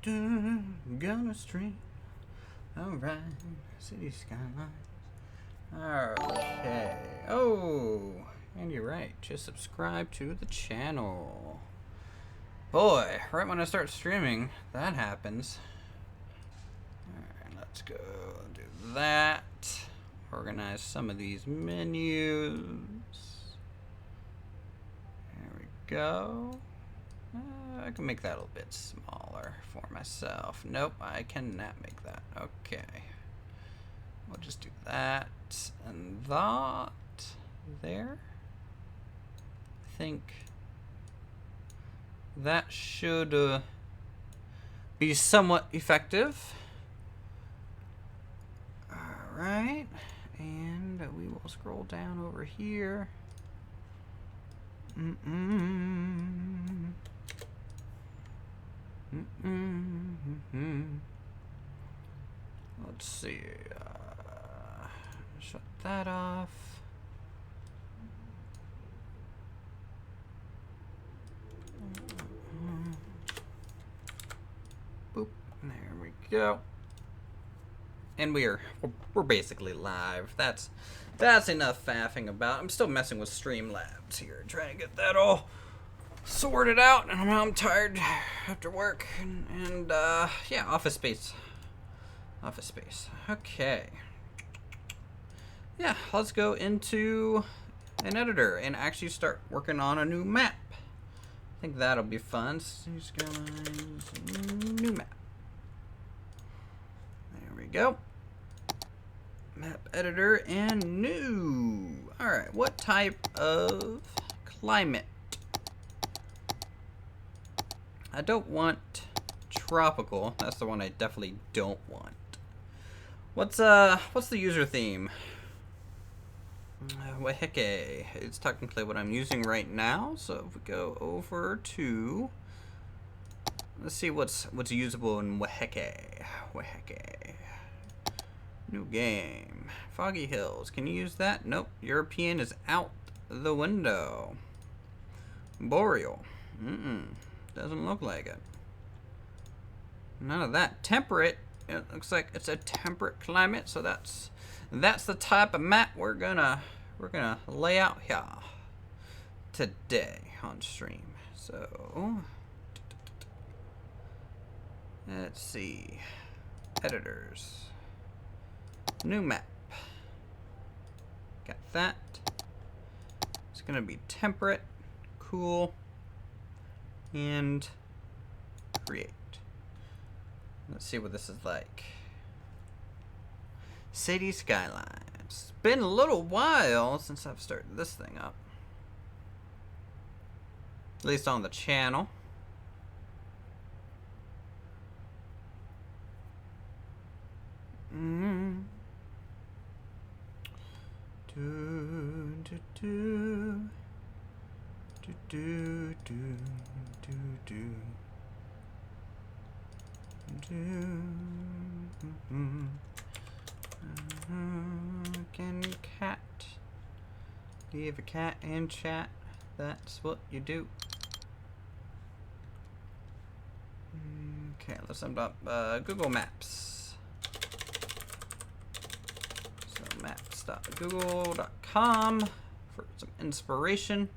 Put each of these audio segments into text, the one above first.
Gonna stream. Alright. City Skylines. Okay. Oh, and you're right. Just subscribe to the channel. Boy, right when I start streaming, that happens. Alright, let's go do that. Organize some of these menus. There we go. I can make that a little bit smaller for myself. Nope, I cannot make that. Okay. We'll just do that and that there. I think that should be somewhat effective. Alright, and we will scroll down over here. Let's see. Shut that off. Boop. There we go. And we're basically live. That's enough faffing about. I'm still messing with Streamlabs here, trying to get that all sorted out, and I'm tired after work, and yeah, office space. Okay. Yeah, let's go into an editor and actually start working on a new map. I think that'll be fun. Skylines, new map. There we go. Map editor and new. All right, what type of climate? I don't want tropical. That's the one I definitely don't want. What's the user theme? Waheke. It's technically what I'm using right now. So if we go over to, let's see what's usable in Waheke. New game. Foggy Hills. Can you use that? Nope. European is out the window. Boreal. Doesn't look like it. None of that. Temperate. It looks like it's a temperate climate, so that's the type of map we're gonna lay out here today on stream. So let's see. Editors. New map. Got that. It's gonna be temperate, cool, and create. Let's see what this is like. City Skylines. It's been a little while since I've started this thing up. At least on the channel. Can cat. Do you have a cat in chat? That's what you do. Okay, let's sum up Google Maps. So maps.google.com for some inspiration.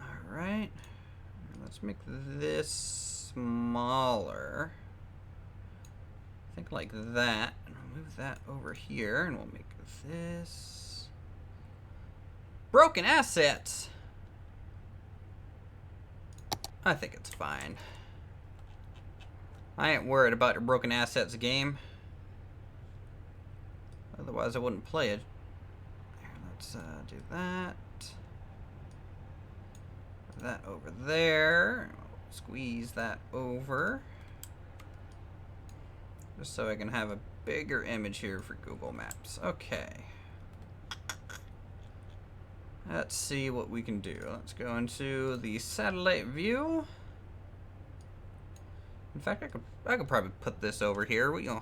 Alright. Let's make this smaller. I think like that. And I'll move that over here, and we'll make this broken assets. I think it's fine. I ain't worried about your broken assets game. Otherwise I wouldn't play it. Here, let's do that. That over there. Squeeze that over. Just so I can have a bigger image here for Google Maps. Okay. Let's see what we can do. Let's go into the satellite view. In fact, I could probably put this over here. We're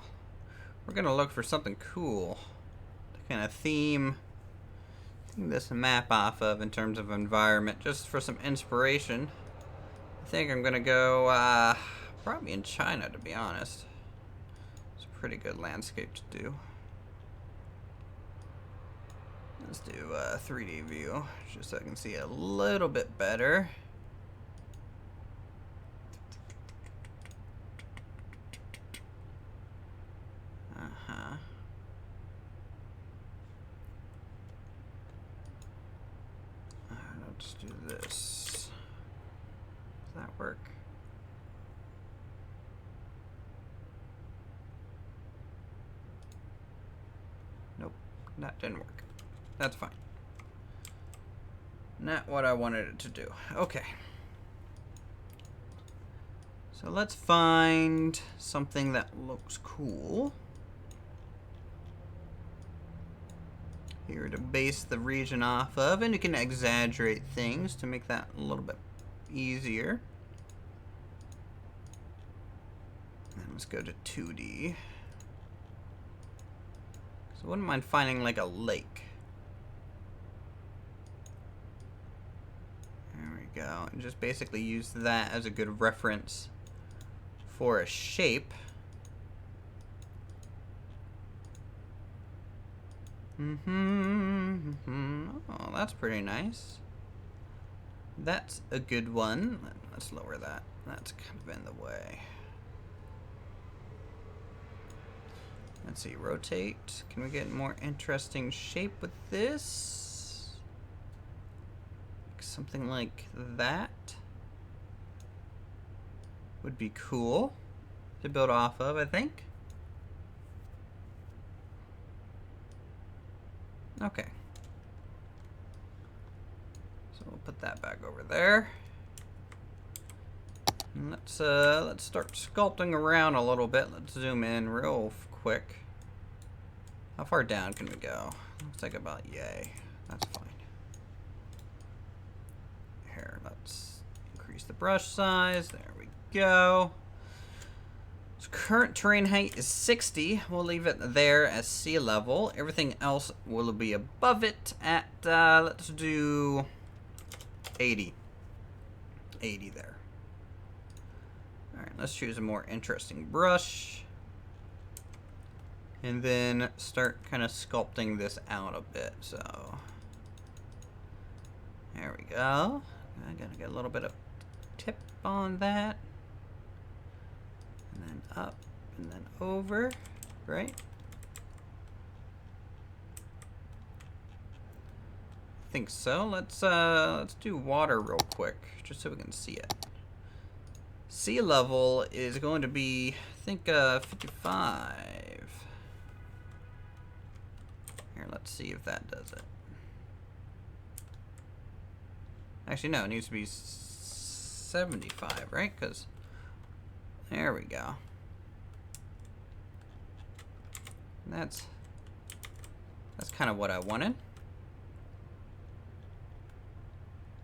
gonna look for something cool to kind of theme this map off of in terms of environment, just for some inspiration. I think I'm gonna go probably in China, to be honest. It's a pretty good landscape to do. Let's do a 3D view, just so I can see it a little bit better. Let's do this. Does that work? Nope, that didn't work. That's fine. Not what I wanted it to do. Okay. So let's find something that looks cool. Here to base the region off of, and you can exaggerate things to make that a little bit easier. And let's go to 2D. So I wouldn't mind finding like a lake. There we go. And just basically use that as a good reference for a shape. Oh, that's pretty nice. That's a good one. Let's lower that. That's kind of in the way. Let's see, rotate. Can we get more interesting shape with this? Something like that would be cool to build off of, I think. Okay. So we'll put that back over there. And let's start sculpting around a little bit. Let's zoom in real quick. How far down can we go? Looks like about yay. That's fine. Here, let's increase the brush size. There we go. Current terrain height is 60. We'll leave it there as sea level. Everything else will be above it at, let's do 80. 80 there. Alright, let's choose a more interesting brush. And then start kind of sculpting this out a bit. So, there we go. I'm gonna get a little bit of tip on that. And then up, and then over, right? I think so. Let's do water real quick, just so we can see it. Sea level is going to be, I think, 55. Here, let's see if that does it. Actually, no, it needs to be 75, right? Because there we go. That's kind of what I wanted.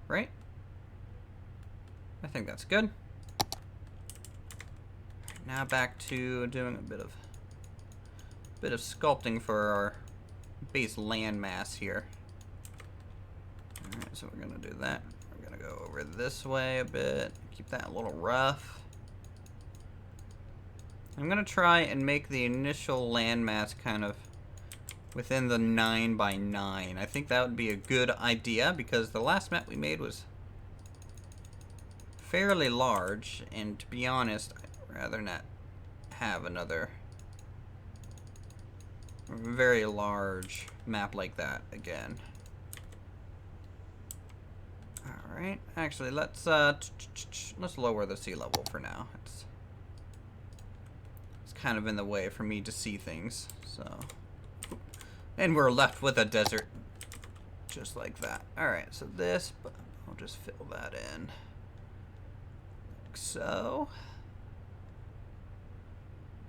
Right? I think that's good. Now back to doing a bit of sculpting for our base landmass here. Alright, so we're gonna do that. We're gonna go over this way a bit. Keep that a little rough. I'm gonna try and make the initial landmass kind of within the 9 by 9. I think that would be a good idea because the last map we made was fairly large, and to be honest, I'd rather not have another very large map like that again. All right, actually, let's lower the sea level for now. It's kind of in the way for me to see things, so. And we're left with a desert, just like that. All right, so this, but I'll just fill that in, like so.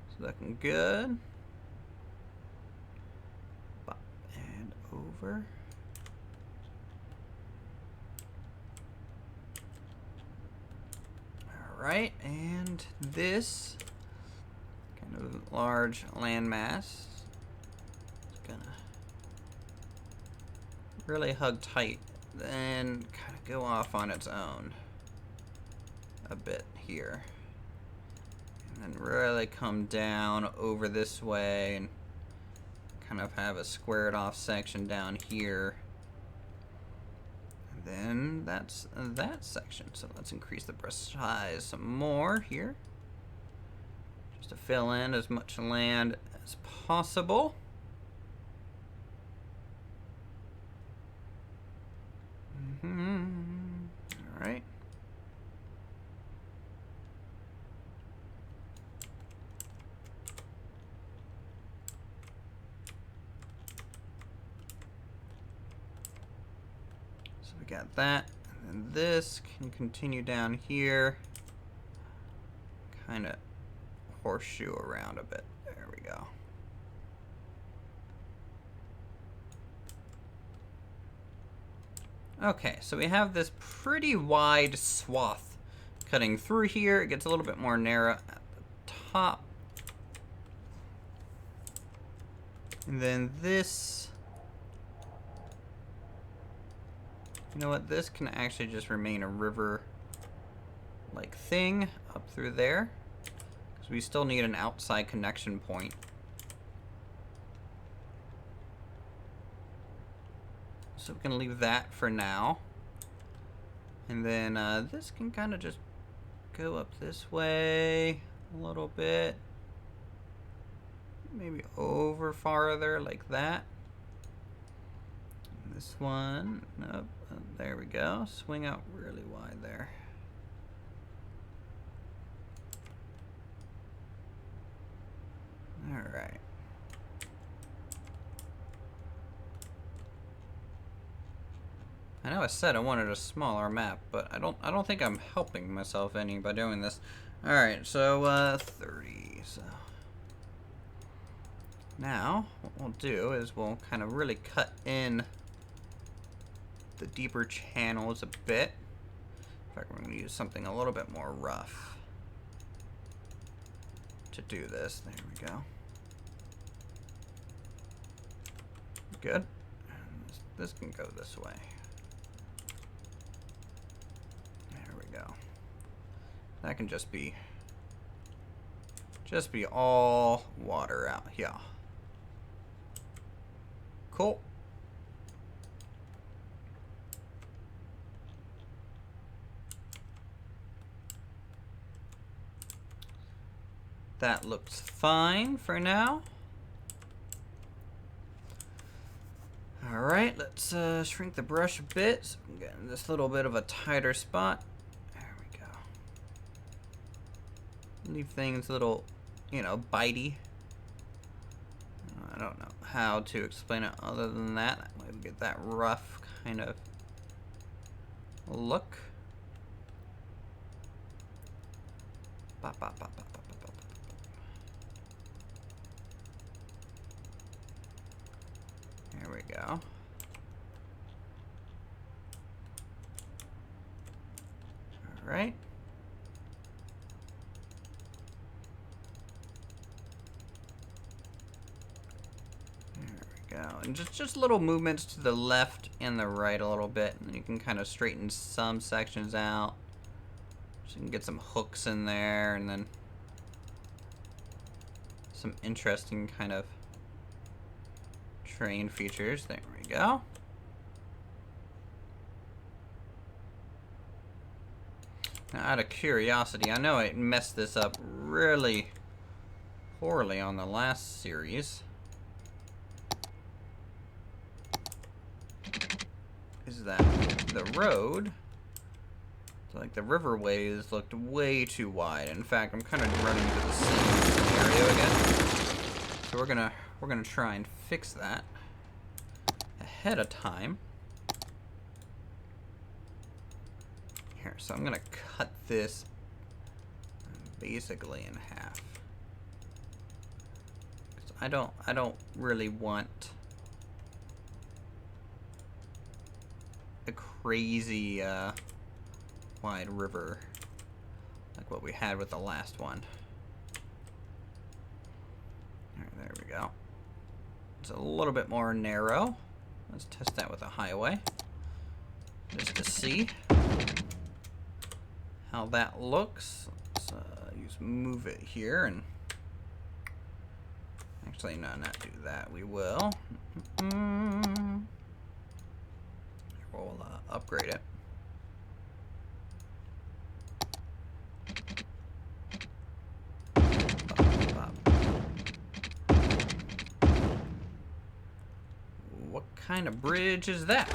It's looking good. Pop and over. All right, and this kind of large landmass is gonna really hug tight, then kind of go off on its own a bit here. And then really come down over this way and kind of have a squared off section down here. And then that's that section. So let's increase the brush size some more here. Just to fill in as much land as possible. All right. So we got that, and then this can continue down here, kind of horseshoe around a bit. There we go. Okay, so we have this pretty wide swath cutting through here. It gets a little bit more narrow at the top. And then this, you know what, this can actually just remain a river-like thing up through there, because we still need an outside connection point. So we can leave that for now. And then this can kind of just go up this way a little bit. Maybe over farther like that. And this one, nope, there we go. Swing out really wide there. All right. I know I said I wanted a smaller map, but I don't think I'm helping myself any by doing this. All right, so 30. So now what we'll do is we'll kind of really cut in the deeper channels a bit. In fact, we're going to use something a little bit more rough to do this. There we go. Good. And this can go this way. Go. That can just be all water out here. Cool. That looks fine for now. All right, let's shrink the brush a bit so we can get in this little bit of a tighter spot. Leave things a little, you know, bitey. I don't know how to explain it other than that. That way we get that rough kind of look. Bop, bop, bop, bop, bop, bop, bop. There we go. All right. And just little movements to the left and the right a little bit, and then you can kind of straighten some sections out. So you can get some hooks in there, and then some interesting kind of terrain features. There we go. Now, out of curiosity, I know I messed this up really poorly on the last series. Is that the road, like the riverways, looked way too wide. In fact, I'm kind of running into the same scenario again. So we're gonna try and fix that ahead of time. Here, so I'm gonna cut this basically in half. 'Cause I don't really want a crazy wide river like what we had with the last one. Alright, there we go. It's a little bit more narrow. Let's test that with a highway just to see how that looks. Let's use move it here and actually no, not do that. We will. We'll upgrade it. What kind of bridge is that?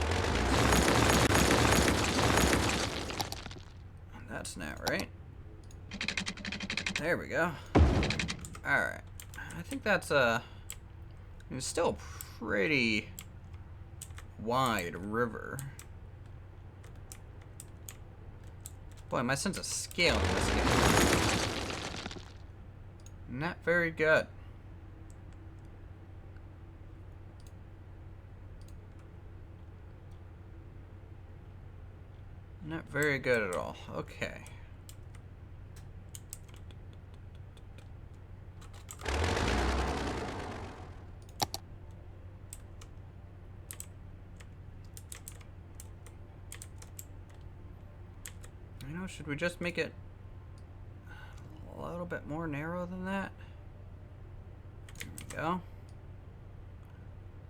That's not right. There we go. Alright. I think that's it's still a pretty wide river. Boy, my sense of scale in this game. Not very good. Not very good at all. Okay. You know, should we just make it a little bit more narrow than that? There we go.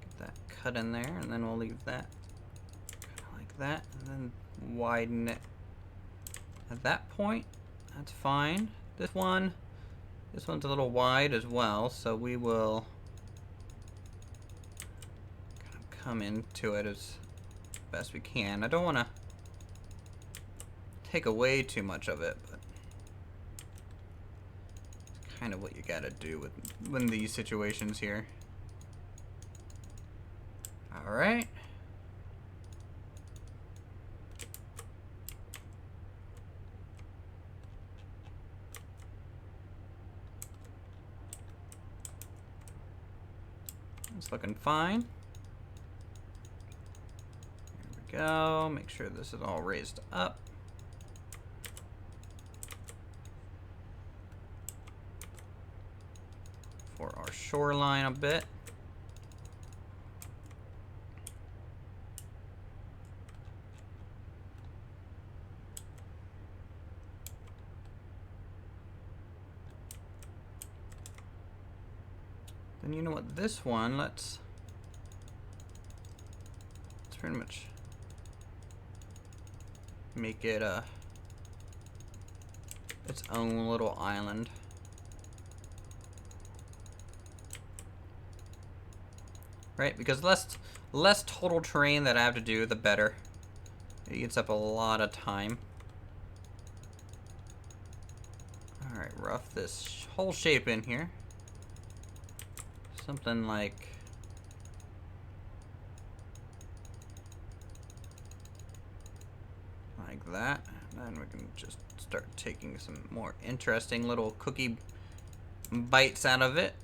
Get that cut in there, and then we'll leave that kind of like that, and then widen it at that point. That's fine. This one's a little wide as well, so we will kind of come into it as best we can. I don't want to take away too much of it, but it's kind of what you gotta do in these situations here. All right. It's looking fine. There we go. Make sure this is all raised up. For our shoreline a bit. Then you know what, this one, let's pretty much make it its own little island. Right, because less total terrain that I have to do, the better. It eats up a lot of time. Alright, rough this whole shape in here. Something like that. And then we can just start taking some more interesting little cookie bites out of it.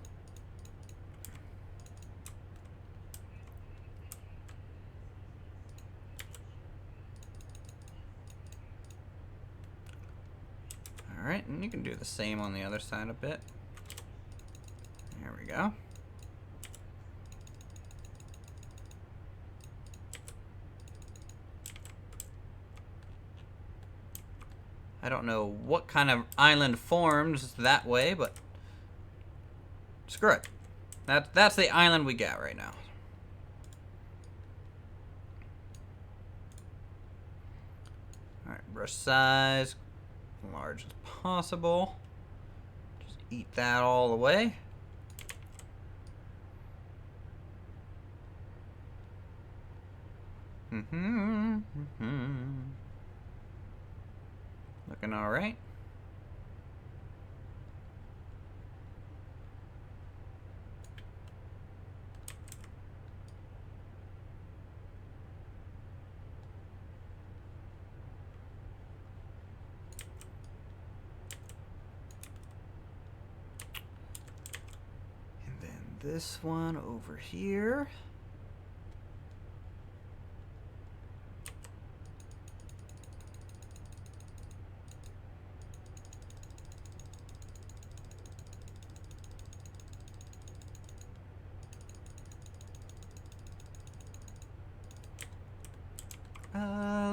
Alright, and you can do the same on the other side a bit. There we go. I don't know what kind of island forms that way, but screw it. That's the island we got right now. Alright, brush size, large as possible. Just eat that all the way. Looking all right. And then this one over here.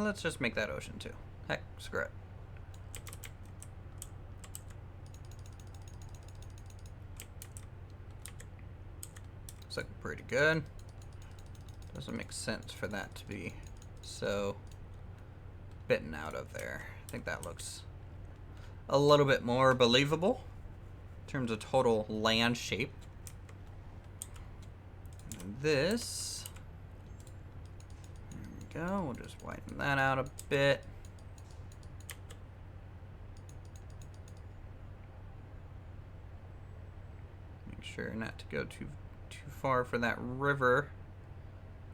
Let's just make that ocean too. Heck, screw it. looking pretty good. Doesn't make sense for that to be so bitten out of there. I think that looks a little bit more believable in terms of total land shape. And this, there we go. We'll just whiten that out a bit. Make sure not to go too far for that river.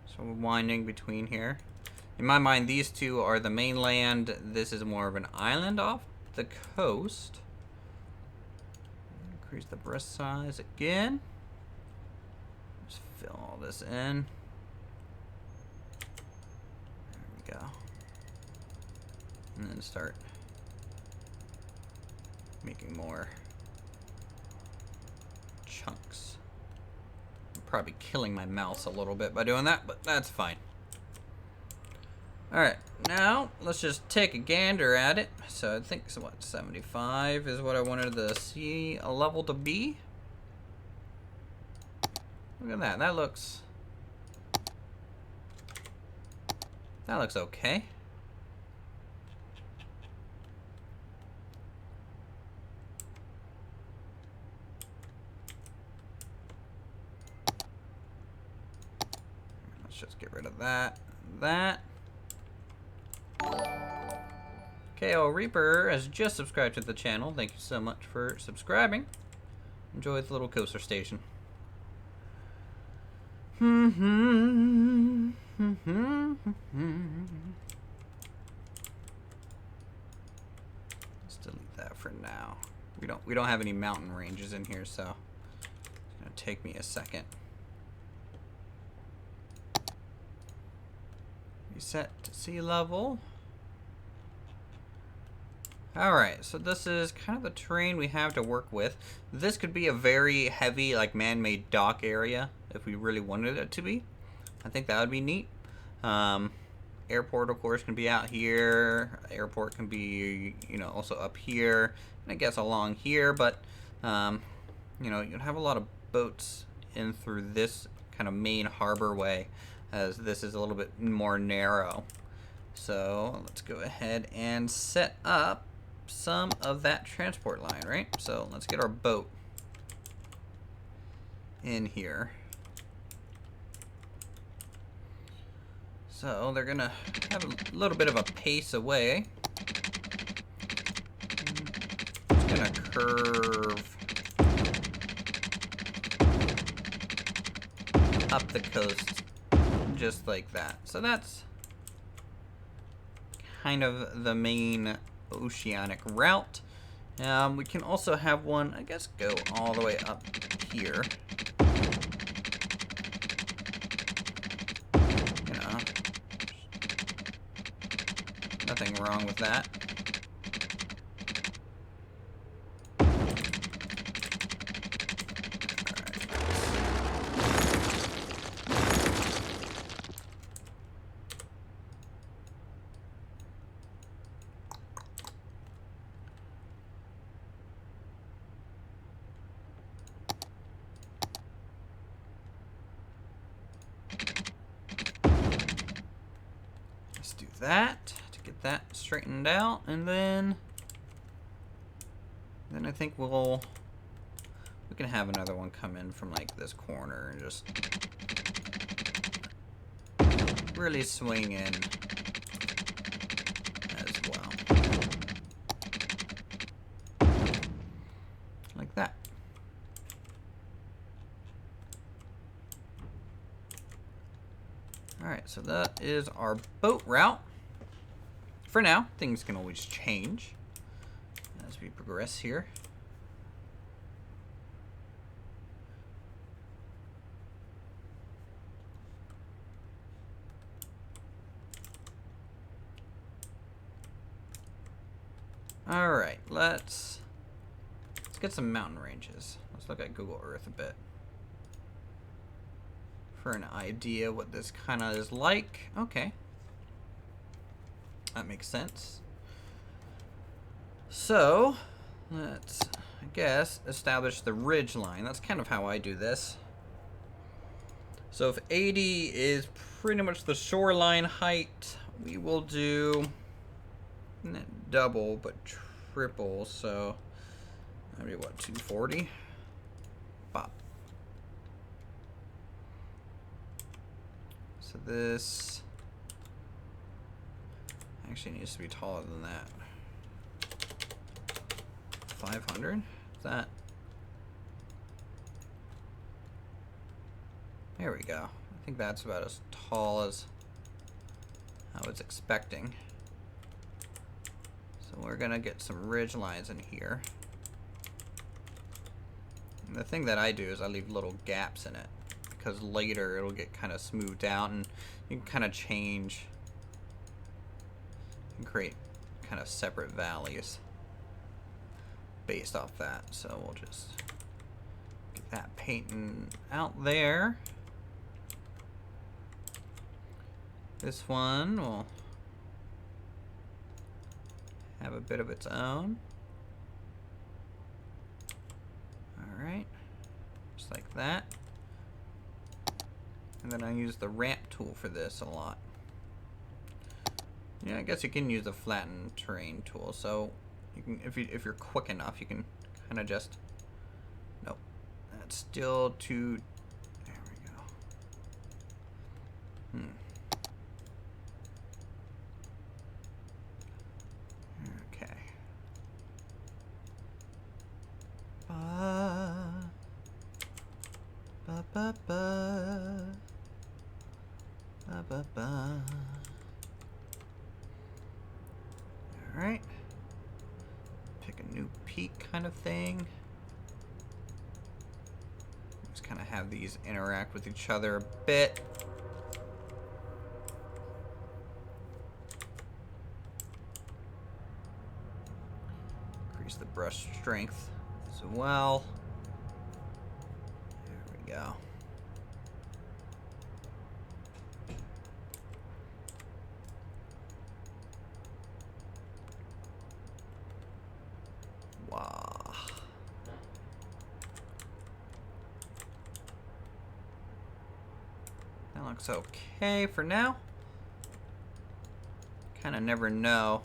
So we're winding between here. In my mind, these two are the mainland. This is more of an island off the coast. Increase the brush size again. Just fill all this in. There we go. And then start making more chunks. I'm probably killing my mouse a little bit by doing that, but that's fine. Alright, now let's just take a gander at it. So I think, so what, 75 is what I wanted the sea level to be. Look at that. That looks okay. Let's just get rid of that. KO Reaper has just subscribed to the channel. Thank you so much for subscribing. Enjoy the little coaster station. Let's delete that for now. We don't have any mountain ranges in here, so it's gonna take me a second. Reset to sea level. Alright, so this is kind of the terrain we have to work with. This could be a very heavy, like, man-made dock area if we really wanted it to be. I think that would be neat. Airport, of course, can be out here. Airport can be, you know, also up here. And I guess along here, but, you know, you'd have a lot of boats in through this kind of main harbor way, as this is a little bit more narrow. So let's go ahead and set up some of that transport line, right? So let's get our boat in here. So they're gonna have a little bit of a pace away. It's gonna curve up the coast just like that. So that's kind of the main oceanic route. We can also have one, I guess, go all the way up here. You know, nothing wrong with that. Do that to get that straightened out, and then I think we can have another one come in from like this corner and just really swing in as well, like that. Alright, so that is our boat route. For now, things can always change as we progress here. Alright, let's get some mountain ranges. Let's look at Google Earth a bit for an idea what this kind of is like. Okay. That makes sense. So, let's, I guess, establish the ridge line. That's kind of how I do this. So if 80 is pretty much the shoreline height, we will do not double but triple. So that'd be what, 240? Bop. So this actually needs to be taller than that. 500? Is that? There we go. I think that's about as tall as I was expecting. So we're gonna get some ridge lines in here. And the thing that I do is I leave little gaps in it, because later it'll get kind of smoothed out and you can kind of change and create kind of separate valleys based off that. So we'll just get that painting out there. This one will have a bit of its own. Alright, just like that. And then I use the ramp tool for this a lot. Yeah, I guess you can use the flatten terrain tool. So you can, if you're quick enough, you can kind of just. Nope, that's still too. There we go. Okay. Ba ba ba ba ba ba. All right. Pick a new peak kind of thing. Just kind of have these interact with each other a bit. Increase the brush strength as well. There we go. Wow. That looks okay for now. Kind of never know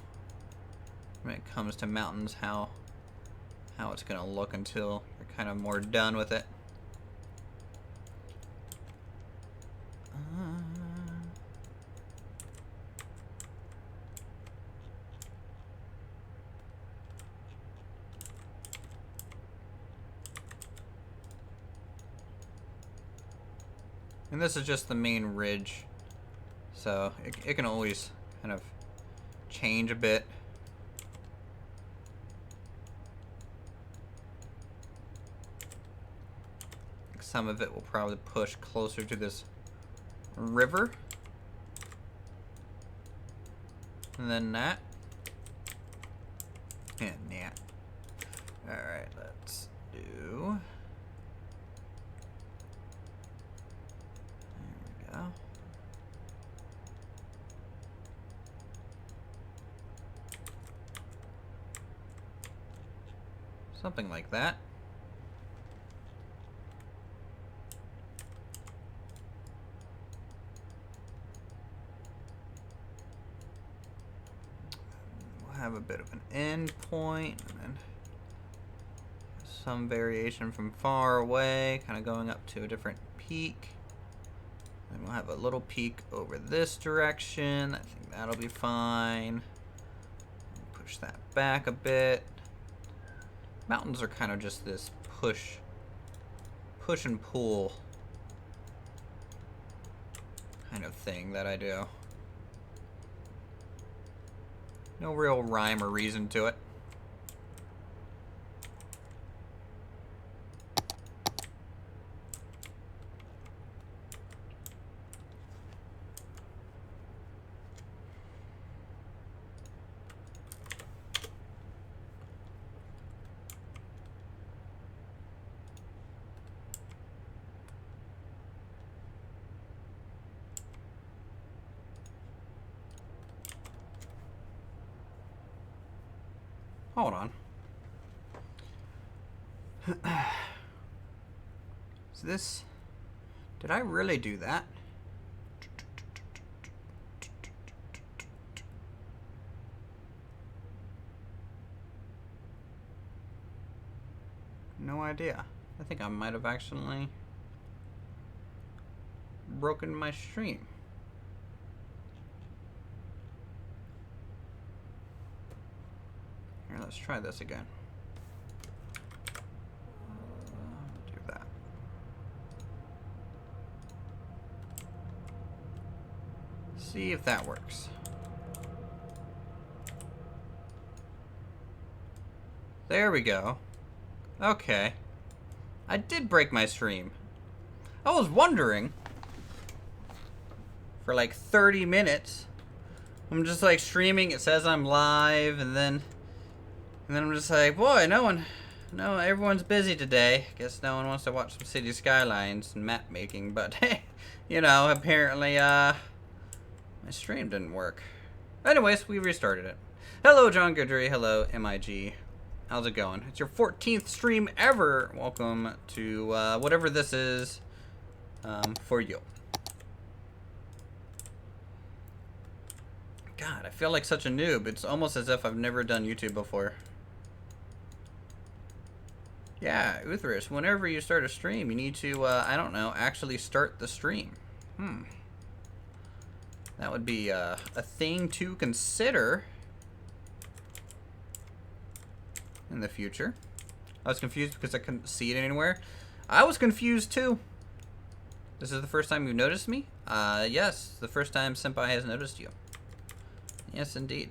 when it comes to mountains how it's gonna look until you're kind of more done with it. And this is just the main ridge, so it can always kind of change a bit. Some of it will probably push closer to this river than that. And yeah. Alright, let's do. There we go. Something like that. Have a bit of an end point, and then some variation from far away, kind of going up to a different peak. Then we'll have a little peak over this direction. I think that'll be fine. Push that back a bit. Mountains are kind of just this push and pull kind of thing that I do. No real rhyme or reason to it. Hold on. So this Did I really do that? No idea. I think I might have accidentally broken my stream. Here, let's try this again. Do that. See if that works. There we go. Okay. I did break my stream. I was wondering. For like 30 minutes. I'm just like streaming, it says I'm live, and then I'm just like, boy, no, everyone's busy today. Guess no one wants to watch some city skylines and map making, but you know, apparently my stream didn't work. Anyways, we restarted it. Hello, John Goodry. Hello, MIG. How's it going? It's your 14th stream ever. Welcome to whatever this is for you. God, I feel like such a noob. It's almost as if I've never done YouTube before. Yeah, Uthris, whenever you start a stream, you need to, I don't know, actually start the stream. That would be a thing to consider in the future. I was confused because I couldn't see it anywhere. I was confused too. This is the first time you've noticed me? Yes, the first time Senpai has noticed you. Yes, indeed.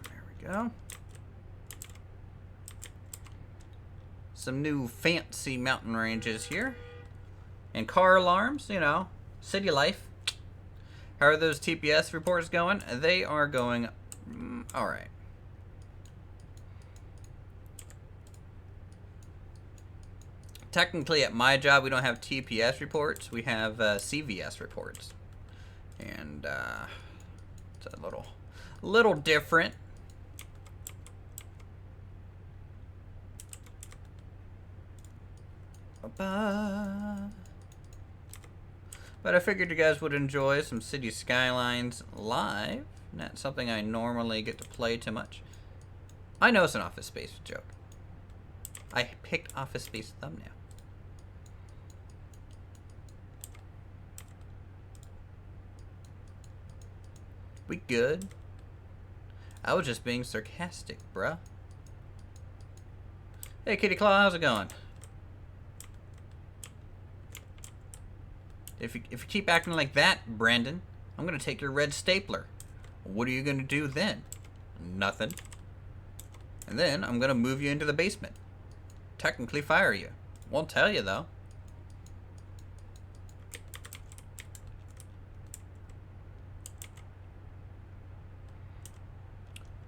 There we go. Some new fancy mountain ranges here. And car alarms, you know, city life. How are those TPS reports going? They are going alright. Technically, at my job, we don't have TPS reports. We have CVS reports, and it's a little different. But I figured you guys would enjoy some City Skylines live. Not something I normally get to play too much. I know it's an Office Space joke. I picked Office Space thumbnail. We good? I was just being sarcastic, bruh. Hey, Kitty Claw, how's it going? If you keep acting like that, Brandon, I'm gonna take your red stapler. What are you gonna do then? Nothing. And then I'm gonna move you into the basement. Technically fire you. Won't tell you though.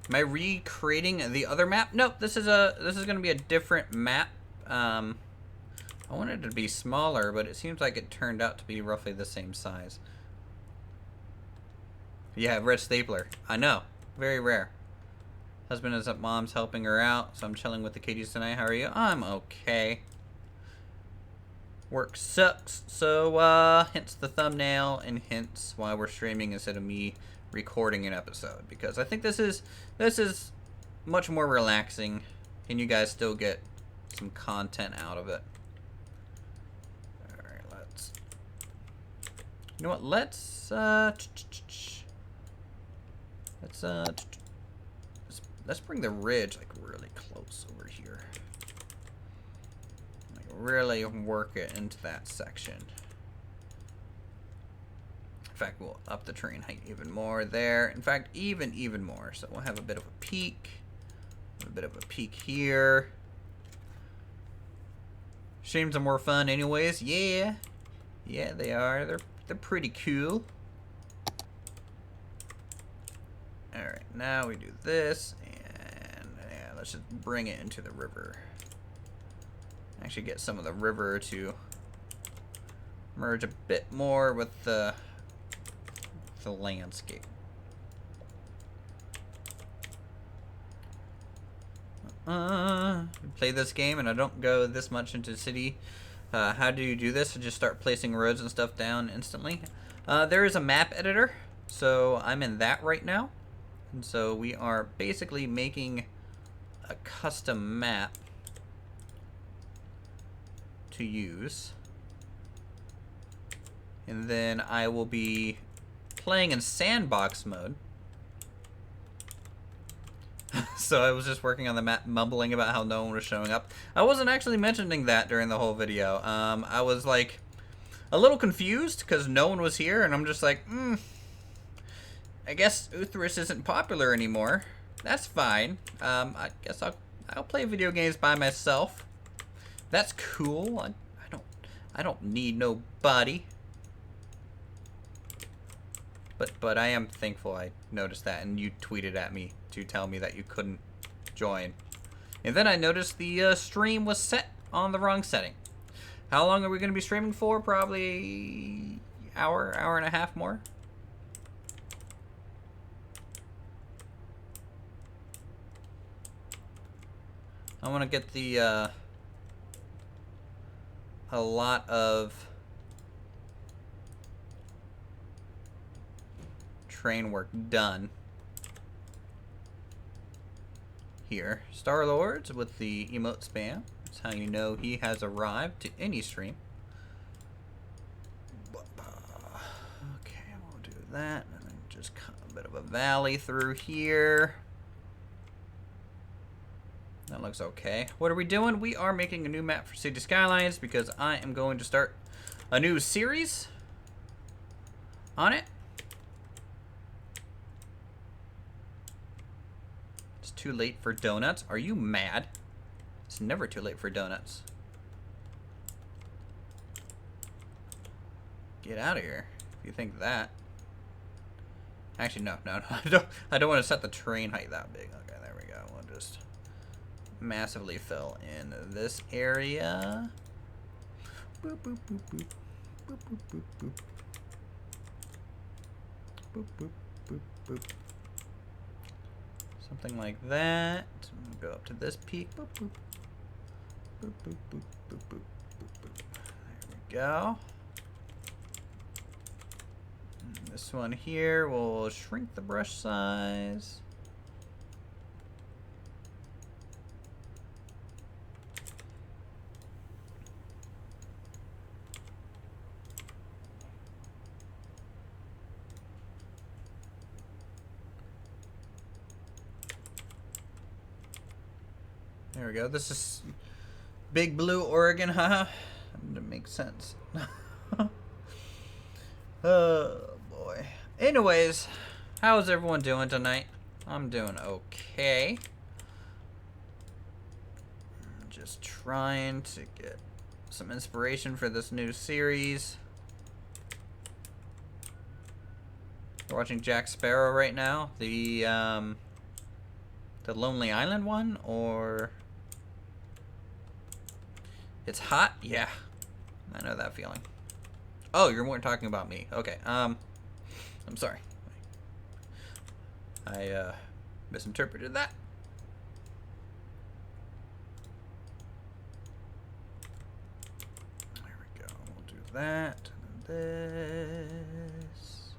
Am I recreating the other map? Nope, this is gonna be a different map. I wanted it to be smaller, but it seems like it turned out to be roughly the same size. Yeah, red stapler. I know. Very rare. Husband is up, mom's helping her out, so I'm chilling with the kitties tonight. How are you? I'm okay. Work sucks, so hence the thumbnail and hence why we're streaming instead of me recording an episode, because I think this is much more relaxing and you guys still get some content out of it. Alright, you know what, let's bring the ridge like really close over here. Like really work it into that section. In fact, we'll up the terrain height even more there. In fact, even more. So we'll have a bit of a peak. A bit of a peak here. Streams are more fun anyways. Yeah. Yeah, they are. They're pretty cool. Alright, now we do this. And yeah, let's just bring it into the river. Actually get some of the river to merge a bit more with the landscape. play this game and I don't go this much into the city. How do you do this? I just start placing roads and stuff down instantly. There is a map editor, so I'm in that right now. And so we are basically making a custom map to use. And then I will be playing in sandbox mode. So I was just working on the map, mumbling about how no one was showing up. I wasn't actually mentioning that during the whole video. I was like a little confused because no one was here, and I'm just like, I guess Uthris isn't popular anymore. That's fine. I guess I'll play video games by myself. That's cool. I don't need nobody. But I am thankful I noticed that, and you tweeted at me to tell me that you couldn't join. And then I noticed the stream was set on the wrong setting. How long are we going to be streaming for? Probably hour and a half more. I want to get the a lot of train work done here. Star-Lords with the emote spam. That's how you know he has arrived to any stream. Okay, we'll do that. And then just cut a bit of a valley through here. That looks okay. What are we doing? We are making a new map for City Skylines because I am going to start a new series on it. It's too late for donuts. Are you mad? It's never too late for donuts. Get out of here if you think that. Actually, no. I don't want to set the train height that big. Okay, there we go. We'll just massively fill in this area. Boop, boop, boop, boop. Boop, boop, boop, boop. Boop, boop, boop, boop. Something like that. Go up to this peak. Boop, boop. Boop, boop, boop, boop, boop, boop, boop. There we go. And this one here will shrink the brush size. There we go. This is Big Blue, Oregon, haha. That makes sense. Oh, boy. Anyways, how's everyone doing tonight? I'm doing okay. I'm just trying to get some inspiration for this new series. We're watching Jack Sparrow right now. The Lonely Island one, or... It's hot? Yeah. I know that feeling. Oh, you're more talking about me. Okay, I'm sorry. I, misinterpreted that. There we go. We'll do that. And this.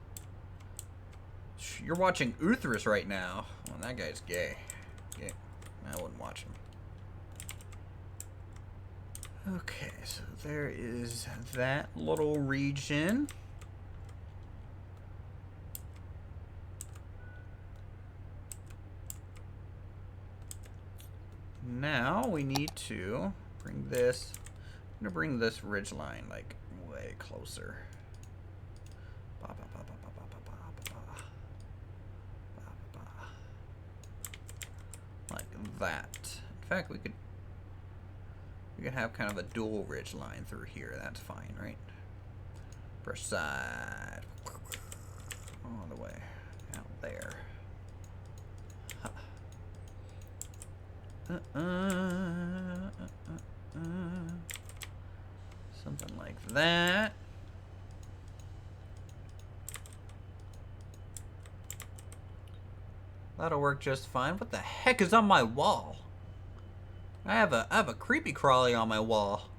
You're watching Uthris right now. Well, that guy's gay. Yeah, I wouldn't watch him. Okay, so there is that little region. Now we need to bring this. I'm gonna bring this ridge line like way closer. Like that. In fact, we could have kind of a dual ridge line through here. That's fine, right? Brush side. All the way out there. Something like that. That'll work just fine. What the heck is on my wall? I have a creepy crawly on my wall.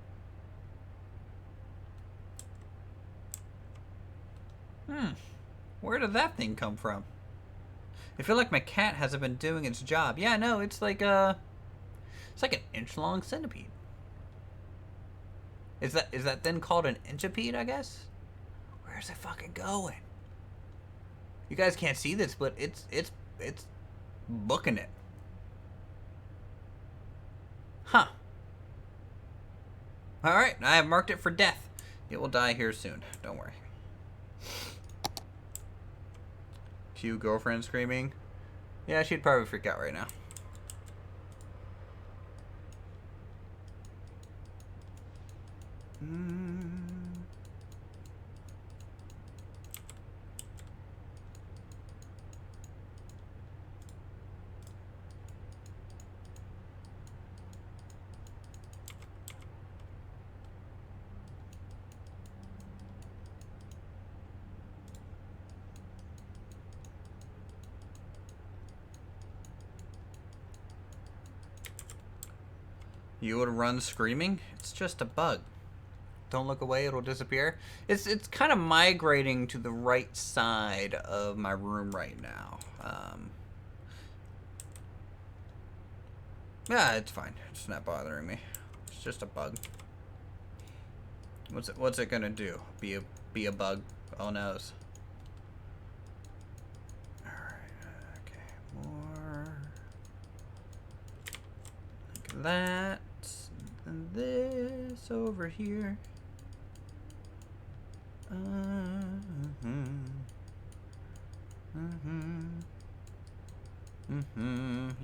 Where did that thing come from? I feel like my cat hasn't been doing its job. Yeah, no, it's like an inch-long centipede. Is that then called an inchipede, I guess? Where's it fucking going? You guys can't see this, but it's booking it. Huh. Alright, I have marked it for death. It will die here soon. Don't worry. Cue girlfriend screaming. Yeah, she'd probably freak out right now. You would run screaming? It's just a bug. Don't look away, it'll disappear. It's kind of migrating to the right side of my room right now. Yeah, it's fine. It's not bothering me. It's just a bug. What's it gonna do? Be a bug? Oh noes. Alright, okay. More like that. And this over here. You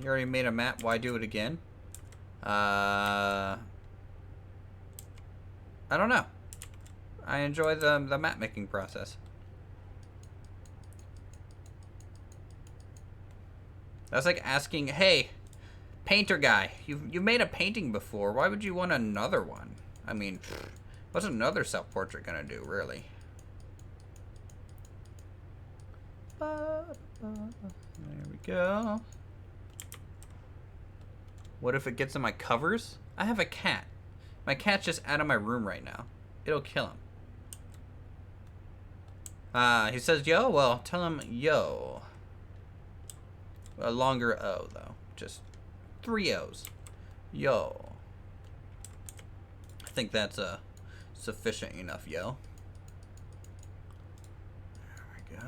already made a map. Why do it again? I don't know. I enjoy the map making process. That's like asking, hey, painter guy, you've made a painting before. Why would you want another one? I mean, what's another self-portrait gonna do, really? There we go. What if it gets in my covers? I have a cat. My cat's just out of my room right now. It'll kill him. He says yo? Well, tell him yo. A longer O, though. Just 3 O's. Yo. I think that's sufficient enough, yo. There we go.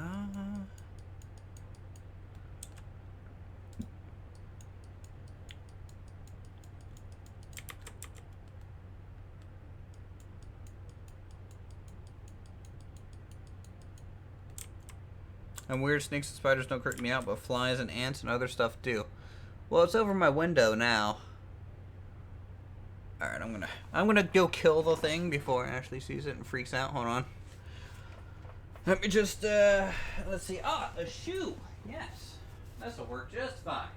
And weird snakes and spiders don't creep me out, but flies and ants and other stuff do. Well, it's over my window now. Alright, I'm gonna go kill the thing before Ashley sees it and freaks out. Hold on. Let me just let's see. Ah, a shoe. Yes. This'll work just fine.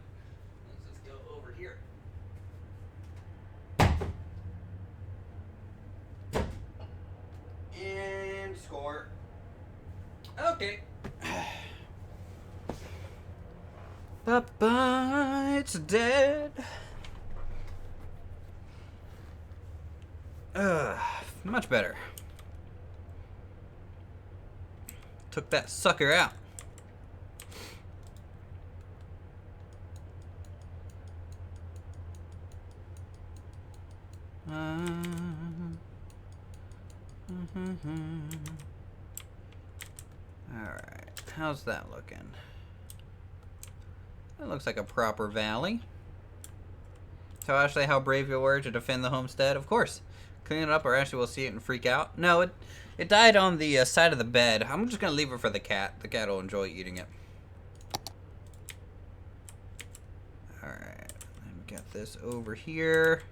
Let's just go over here. And score. Okay. Bye-bye, it's dead. Much better. Took that sucker out. Alright, how's that looking? That looks like a proper valley. Tell Ashley how brave you were to defend the homestead. Of course. Clean it up or Ashley will see it and freak out. No, it died on the side of the bed. I'm just going to leave it for the cat. The cat will enjoy eating it. Alright. Let me get this over here.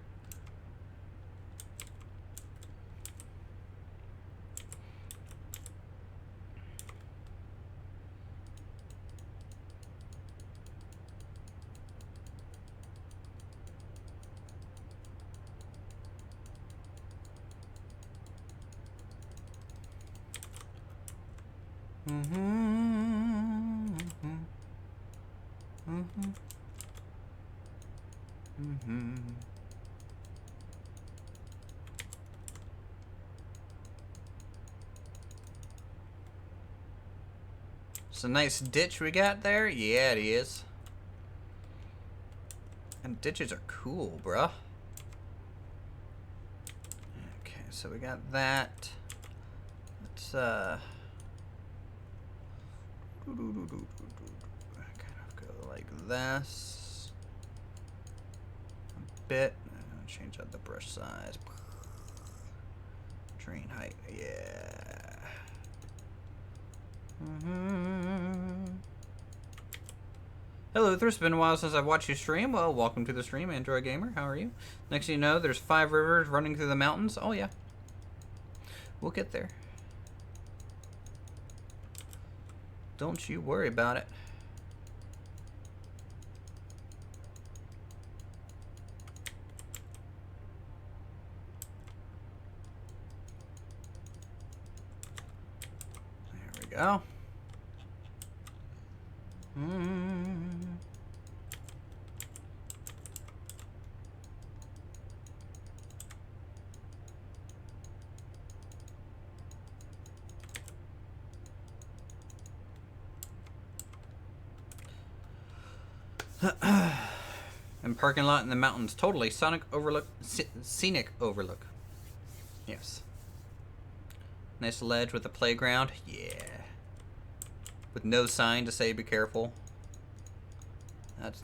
It's a nice ditch we got there. Yeah, it is. And ditches are cool, bruh. Okay, so we got that. Let's kind of go like this. A bit. Change out the brush size. Train height. Yeah. Hello, Luther. It's been a while since I've watched you stream. Well, welcome to the stream, Android Gamer. How are you? Next thing you know, there's 5 rivers running through the mountains. Oh, yeah. We'll get there. Don't you worry about it. There we go. And parking lot in the mountains. Totally. Scenic overlook. Yes. Nice ledge with a playground. Yeah. With no sign to say be careful.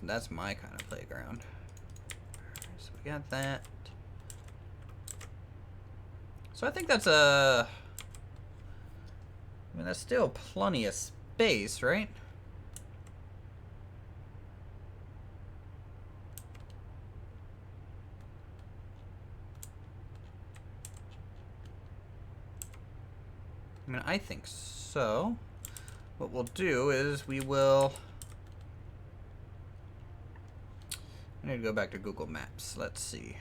That's my kind of playground. So we got that. So I think that's I mean, that's still plenty of space, right? I mean, I think so. What we'll do is we will... I need to go back to Google Maps. Let's see.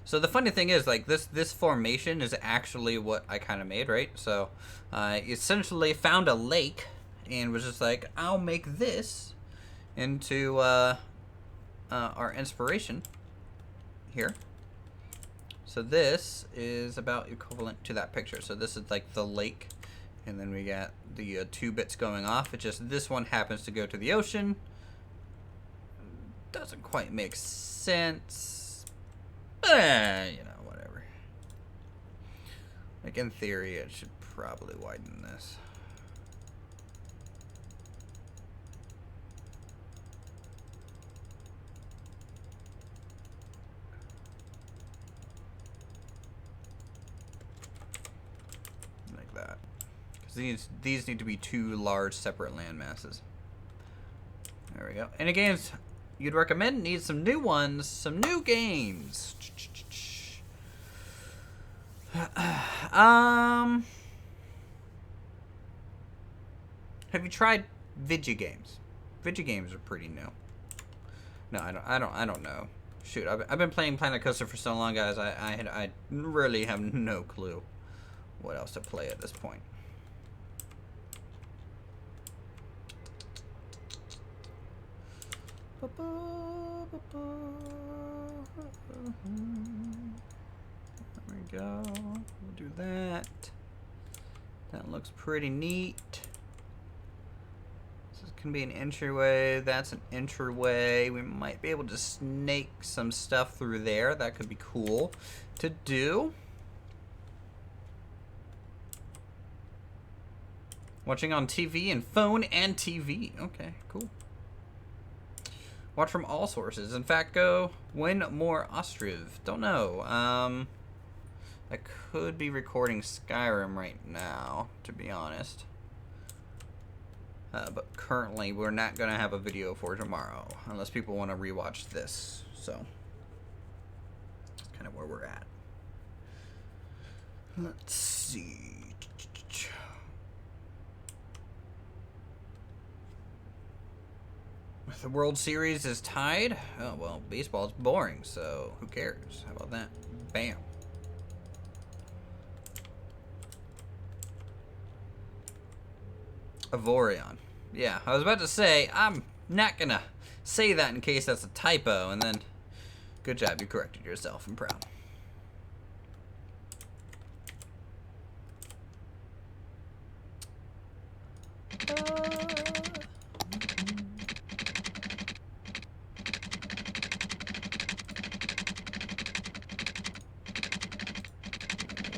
So the funny thing is, like, this formation is actually what I kind of made, right? So I essentially found a lake and was just like, I'll make this into our inspiration here. So this is about equivalent to that picture. So this is like the lake. And then we got the 2 bits going off. It's just this one happens to go to the ocean. Doesn't quite make sense. You know, whatever. Like, in theory, it should probably widen this. Like that. Because these need to be 2 large separate land masses. There we go. Any games you'd recommend? Need some new ones, some new games. Have you tried video games? Video games are pretty new. No, I don't know. Shoot, I've been playing Planet Coaster for so long, guys. I really have no clue what else to play at this point. There we go. We'll do that. That looks pretty neat. This is gonna be an entryway. That's an entryway. We might be able to snake some stuff through there. That could be cool to do. Watching on TV and phone and TV. Okay, cool. Watch from all sources. In fact, go win more Ostriv. Don't know. I could be recording Skyrim right now, to be honest. But currently, we're not going to have a video for tomorrow, unless people want to rewatch this. So, that's kind of where we're at. Let's see. The World Series is tied. Oh, well, baseball is boring, so who cares? How about that? Bam. Avorion. Yeah, I was about to say, I'm not going to say that in case that's a typo, and then, good job, you corrected yourself. I'm proud.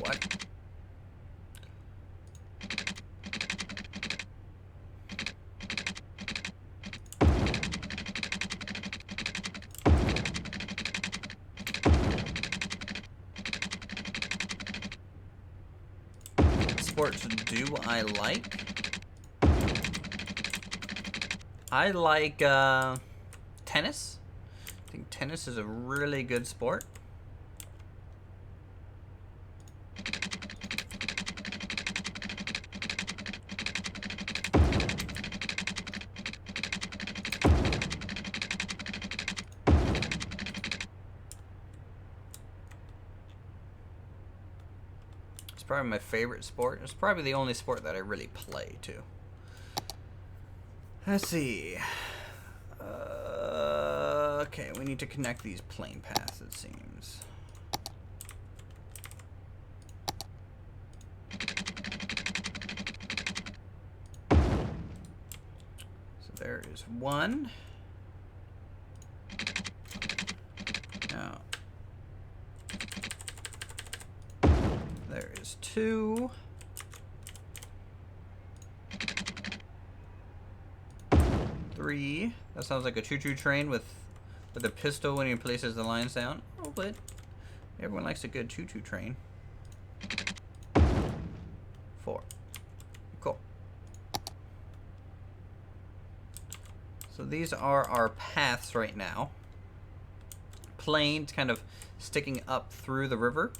What? Sports do I like? I like tennis. I think tennis is a really good sport. It's probably my favorite sport. It's probably the only sport that I really play too. Let's see. Okay, we need to connect these plane paths, it seems. So there is one. Now, there is two. Three. That sounds like a choo-choo train with a pistol when he places the lines down. Oh, but everyone likes a good choo-choo train. 4. Cool. So these are our paths right now. Planes kind of sticking up through the river,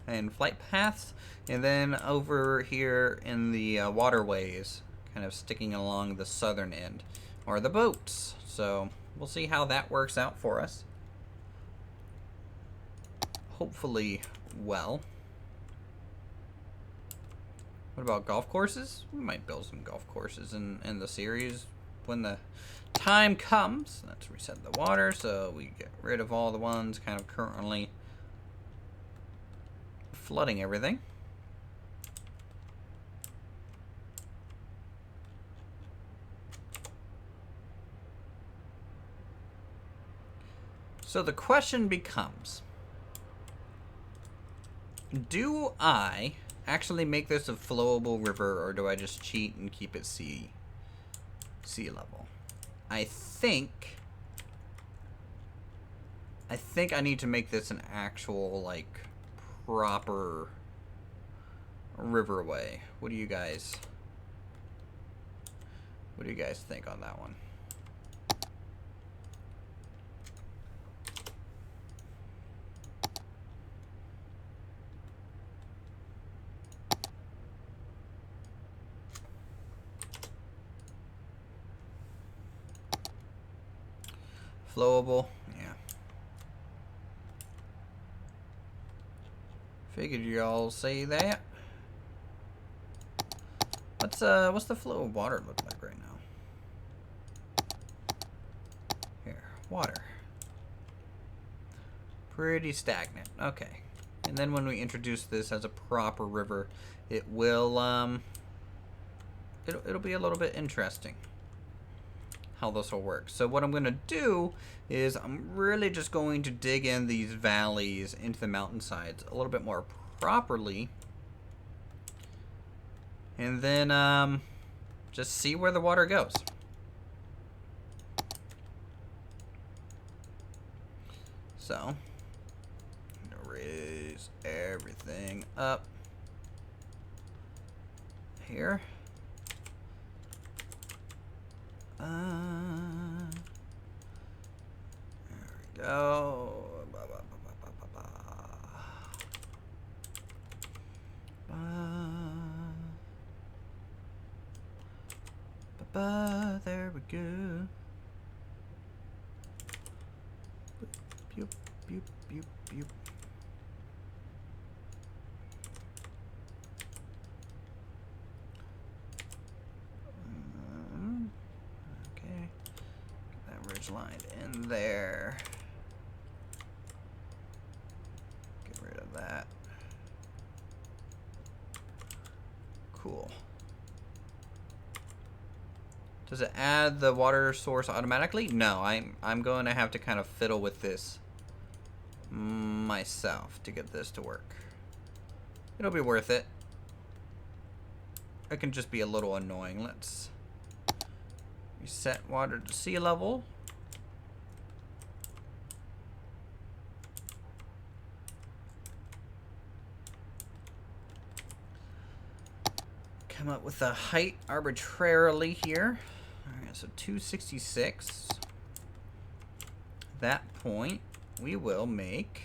and flight paths, and then over here in the waterways, kind of sticking along the southern end, or the boats. So we'll see how that works out for us. Hopefully well. What about golf courses? We might build some golf courses in the series when the time comes. Let's reset the water so we get rid of all the ones kind of currently flooding everything. So the question becomes, do I actually make this a flowable river, or do I just cheat and keep it sea level? I think I need to make this an actual, like, proper riverway. What do you guys think on that one? Flowable, yeah. Figured y'all say that. What's the flow of water look like right now? Here, water. Pretty stagnant. Okay. And then when we introduce this as a proper river, it will it'll be a little bit interesting how this will work. So what I'm going to do is I'm really just going to dig in these valleys into the mountainsides a little bit more properly, and then just see where the water goes. So I'm going to raise everything up here. There we go. There we go. Boop, boop, boop, boop. Okay. Get that ridge line in there. Get rid of that. Cool. Does it add the water source automatically? No, I'm going to have to kind of fiddle with this myself to get this to work. It'll be worth it. It can just be a little annoying. Let's reset water to sea level. Come up with a height arbitrarily here. Alright, so 266. At that point, we will make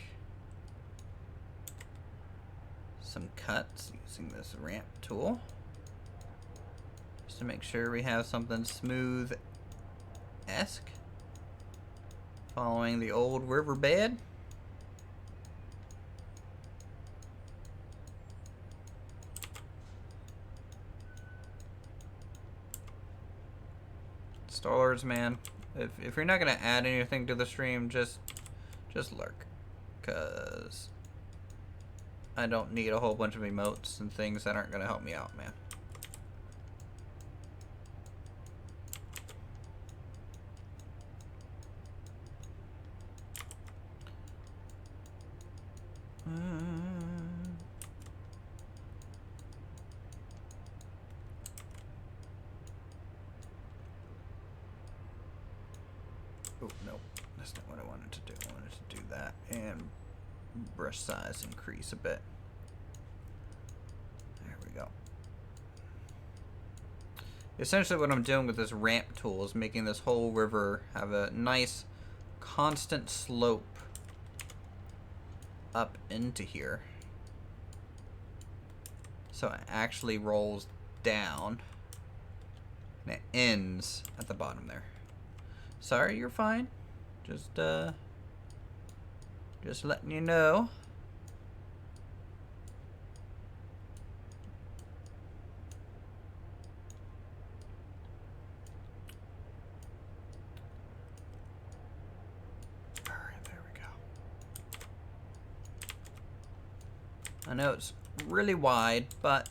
some cuts using this ramp tool. Just to make sure we have something smooth-esque. Following the old riverbed. Stallers, man. If you're not gonna add anything to the stream, just lurk. Cause I don't need a whole bunch of emotes and things that aren't gonna help me out, man. Oh, no. That's not what I wanted to do. I wanted to do that and brush size increase a bit. There we go. Essentially what I'm doing with this ramp tool is making this whole river have a nice constant slope up into here. So it actually rolls down and it ends at the bottom there. Sorry, you're fine. Just letting you know. All right, there we go. I know it's really wide, but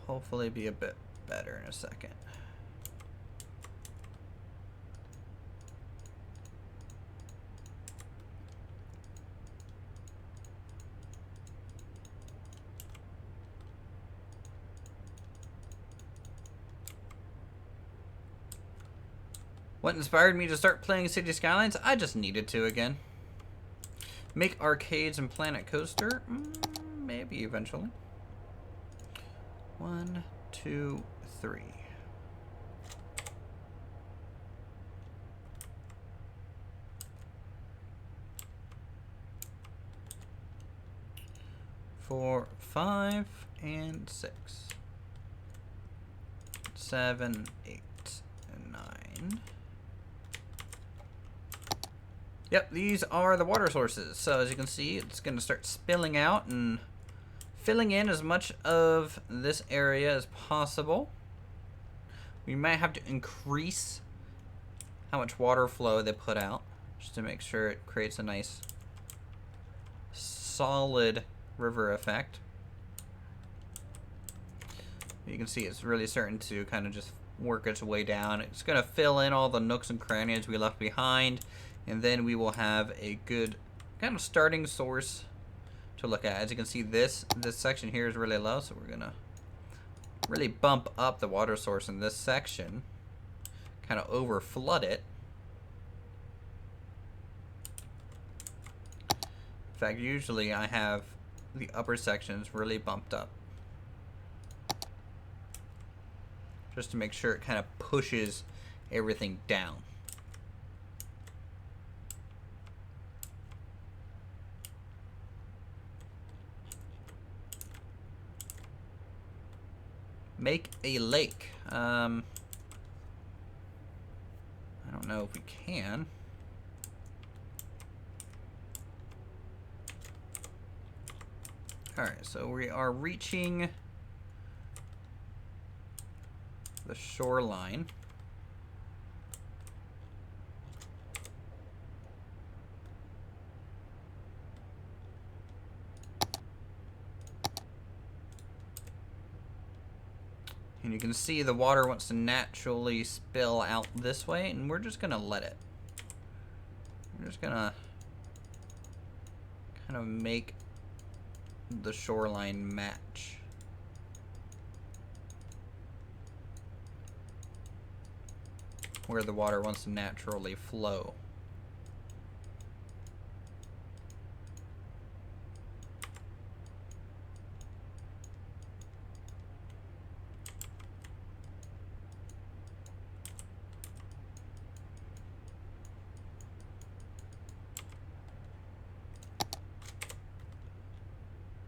hopefully be a bit better in a second. What inspired me to start playing City Skylines? I just needed to again. Make arcades and Planet Coaster? Maybe eventually. 1, 2, 3. Four, 5, and 6. 7, 8, and 9. Yep, these are the water sources. So as you can see, it's going to start spilling out and filling in as much of this area as possible. We might have to increase how much water flow they put out just to make sure it creates a nice solid river effect. You can see it's really starting to kind of just work its way down. It's going to fill in all the nooks and crannies we left behind. And then we will have a good kind of starting source to look at. As you can see, this section here is really low, so we're gonna really bump up the water source in this section, kind of over flood it. In fact, usually I have the upper sections really bumped up, just to make sure it kind of pushes everything down. Make a lake. I don't know if we can. Alright, so we are reaching the shoreline. And you can see the water wants to naturally spill out this way, and we're just gonna let it. We're just gonna kind of make the shoreline match. Where the water wants to naturally flow.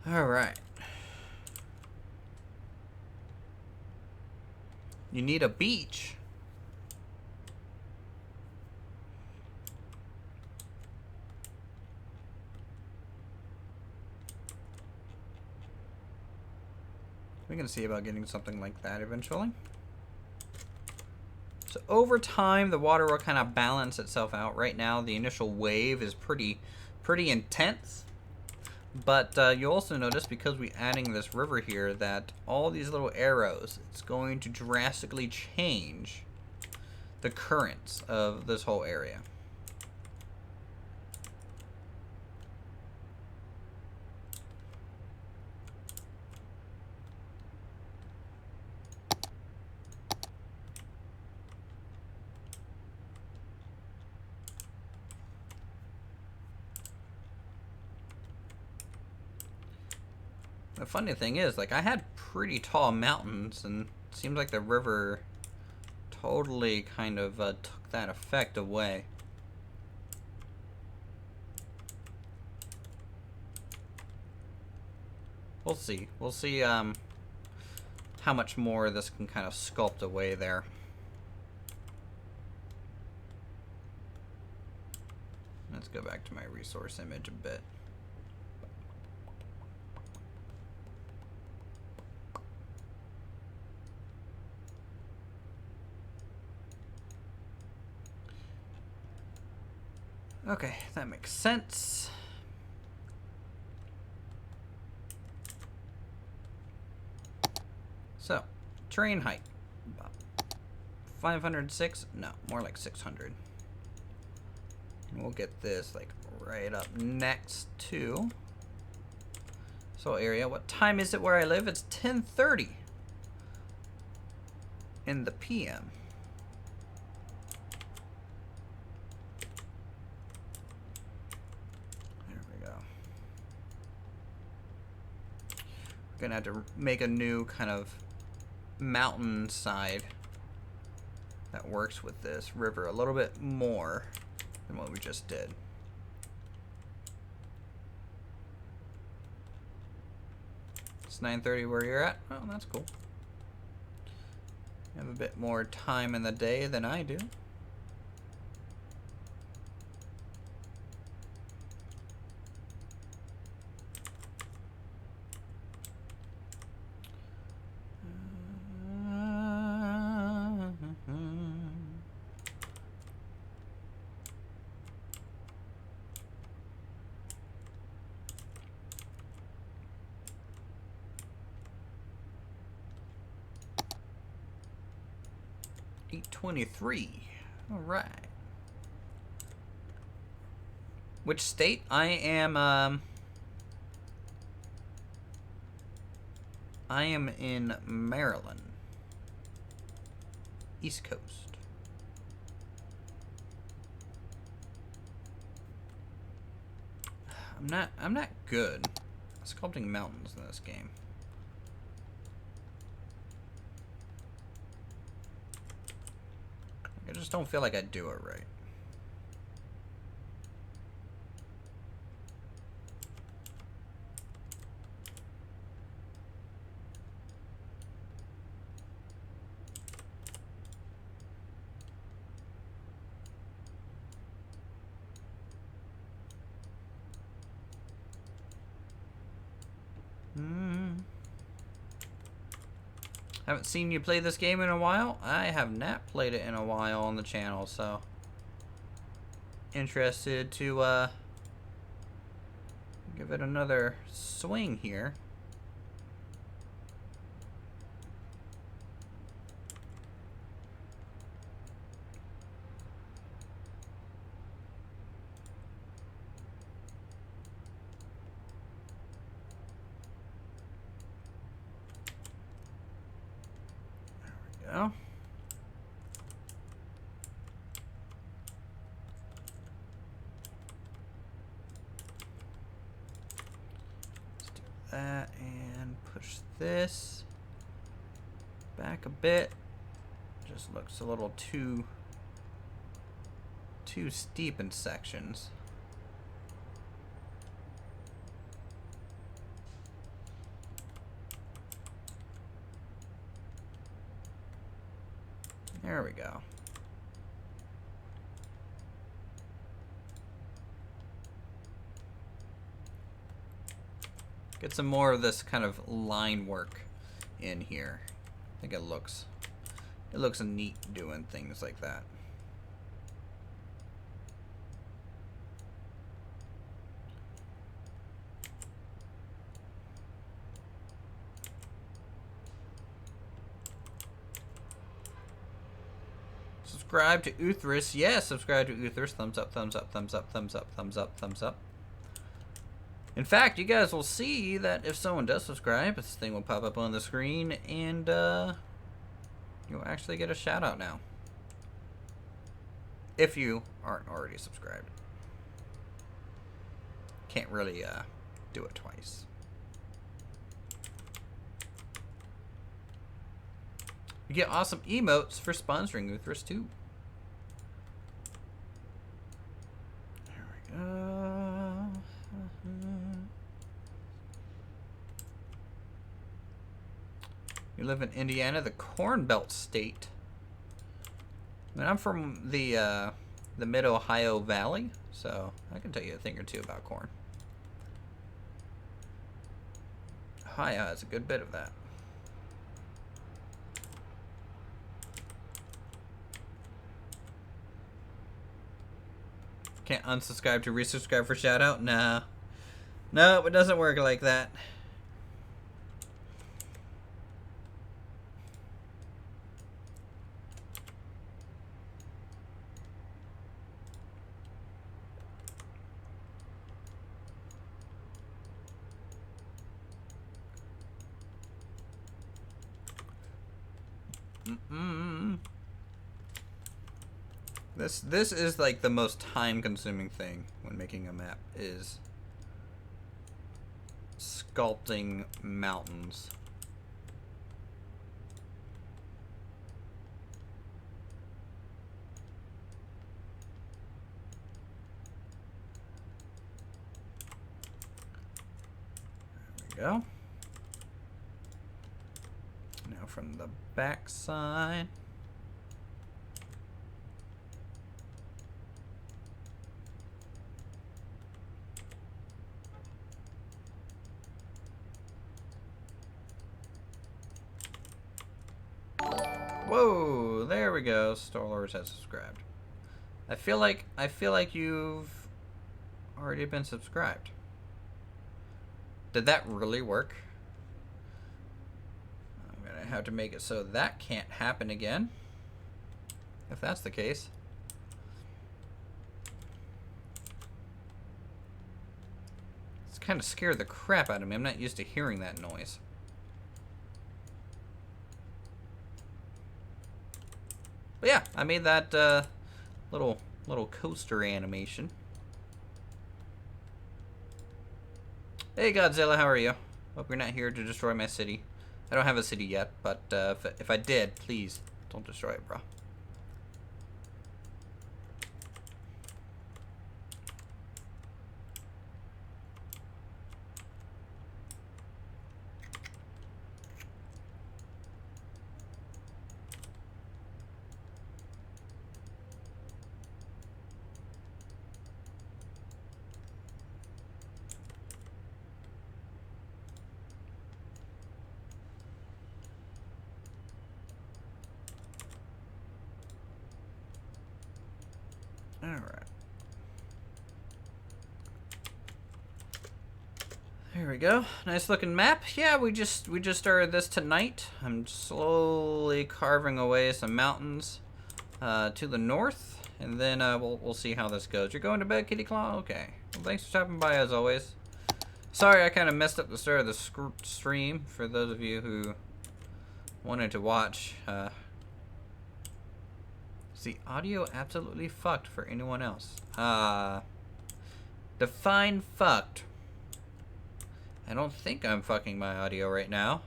All right. You need a beach. We're going to see about getting something like that eventually. So over time, the water will kind of balance itself out. Right now, the initial wave is pretty intense. But you'll also notice, because we're adding this river here, that all these little arrows, it's going to drastically change the currents of this whole area. The funny thing is, like, I had pretty tall mountains, and it seems like the river totally kind of took that effect away. We'll see. We'll see how much more this can kind of sculpt away there. Let's go back to my resource image a bit. Okay, that makes sense. So, terrain height. 506? No, more like 600. And we'll get this like right up next to this whole area. What time is it where I live? It's 10:30 in the PM. Gonna have to make a new kind of mountain side that works with this river a little bit more than what we just did. It's 9:30 where you're at. Oh, that's cool. You have a bit more time in the day than I do. $823. All right. Which state? I am in Maryland. East Coast. I'm not good at sculpting mountains in this game. I just don't feel like I do it right. Haven't seen you play this game in a while. I have not played it in a while on the channel, so interested to give it another swing here. this back a bit. Just looks a little too steep in sections. There we go. Get some more of this kind of line work in here. I think it looks neat doing things like that. Subscribe to Uthris. Yes, subscribe to Uthris. Thumbs up, thumbs up, thumbs up, thumbs up, thumbs up, thumbs up. In fact, you guys will see that if someone does subscribe, this thing will pop up on the screen, and you'll actually get a shout out now. If you aren't already subscribed. Can't really do it twice. You get awesome emotes for sponsoring Uthris too. There we go. You live in Indiana, the Corn Belt state. I mean, I'm from the Mid-Ohio Valley, so I can tell you a thing or two about corn. Ohio has a good bit of that. Can't unsubscribe to resubscribe for shout out? Nah. No, it doesn't work like that. This is like the most time-consuming thing when making a map is sculpting mountains. There we go. Now from the back side. Whoa, there we go. Starlord has subscribed. I feel like you've already been subscribed. Did that really work? I'm gonna have to make it so that can't happen again. If that's the case. It's kind of scared the crap out of me. I'm not used to hearing that noise. But yeah, I made that little coaster animation. Hey Godzilla, how are you? Hope you're not here to destroy my city. I don't have a city yet, but if I did, please don't destroy it, bro. Alright. There we go. Nice looking map. Yeah, we just started this tonight. I'm slowly carving away some mountains to the north, and then we'll see how this goes. You're going to bed, Kitty Claw? Okay. Well, thanks for stopping by as always. Sorry I kind of messed up the start of the stream for those of you who wanted to watch. Is the audio absolutely fucked for anyone else? Define fucked. I don't think I'm fucking my audio right now.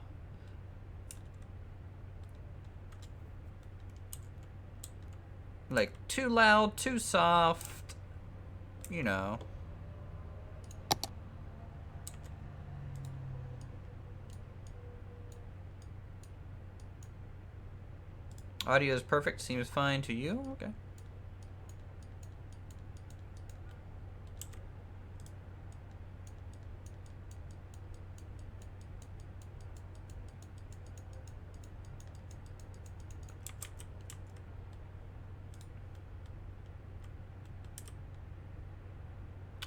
Like, too loud, too soft, you know. Audio is perfect, seems fine to you? Okay.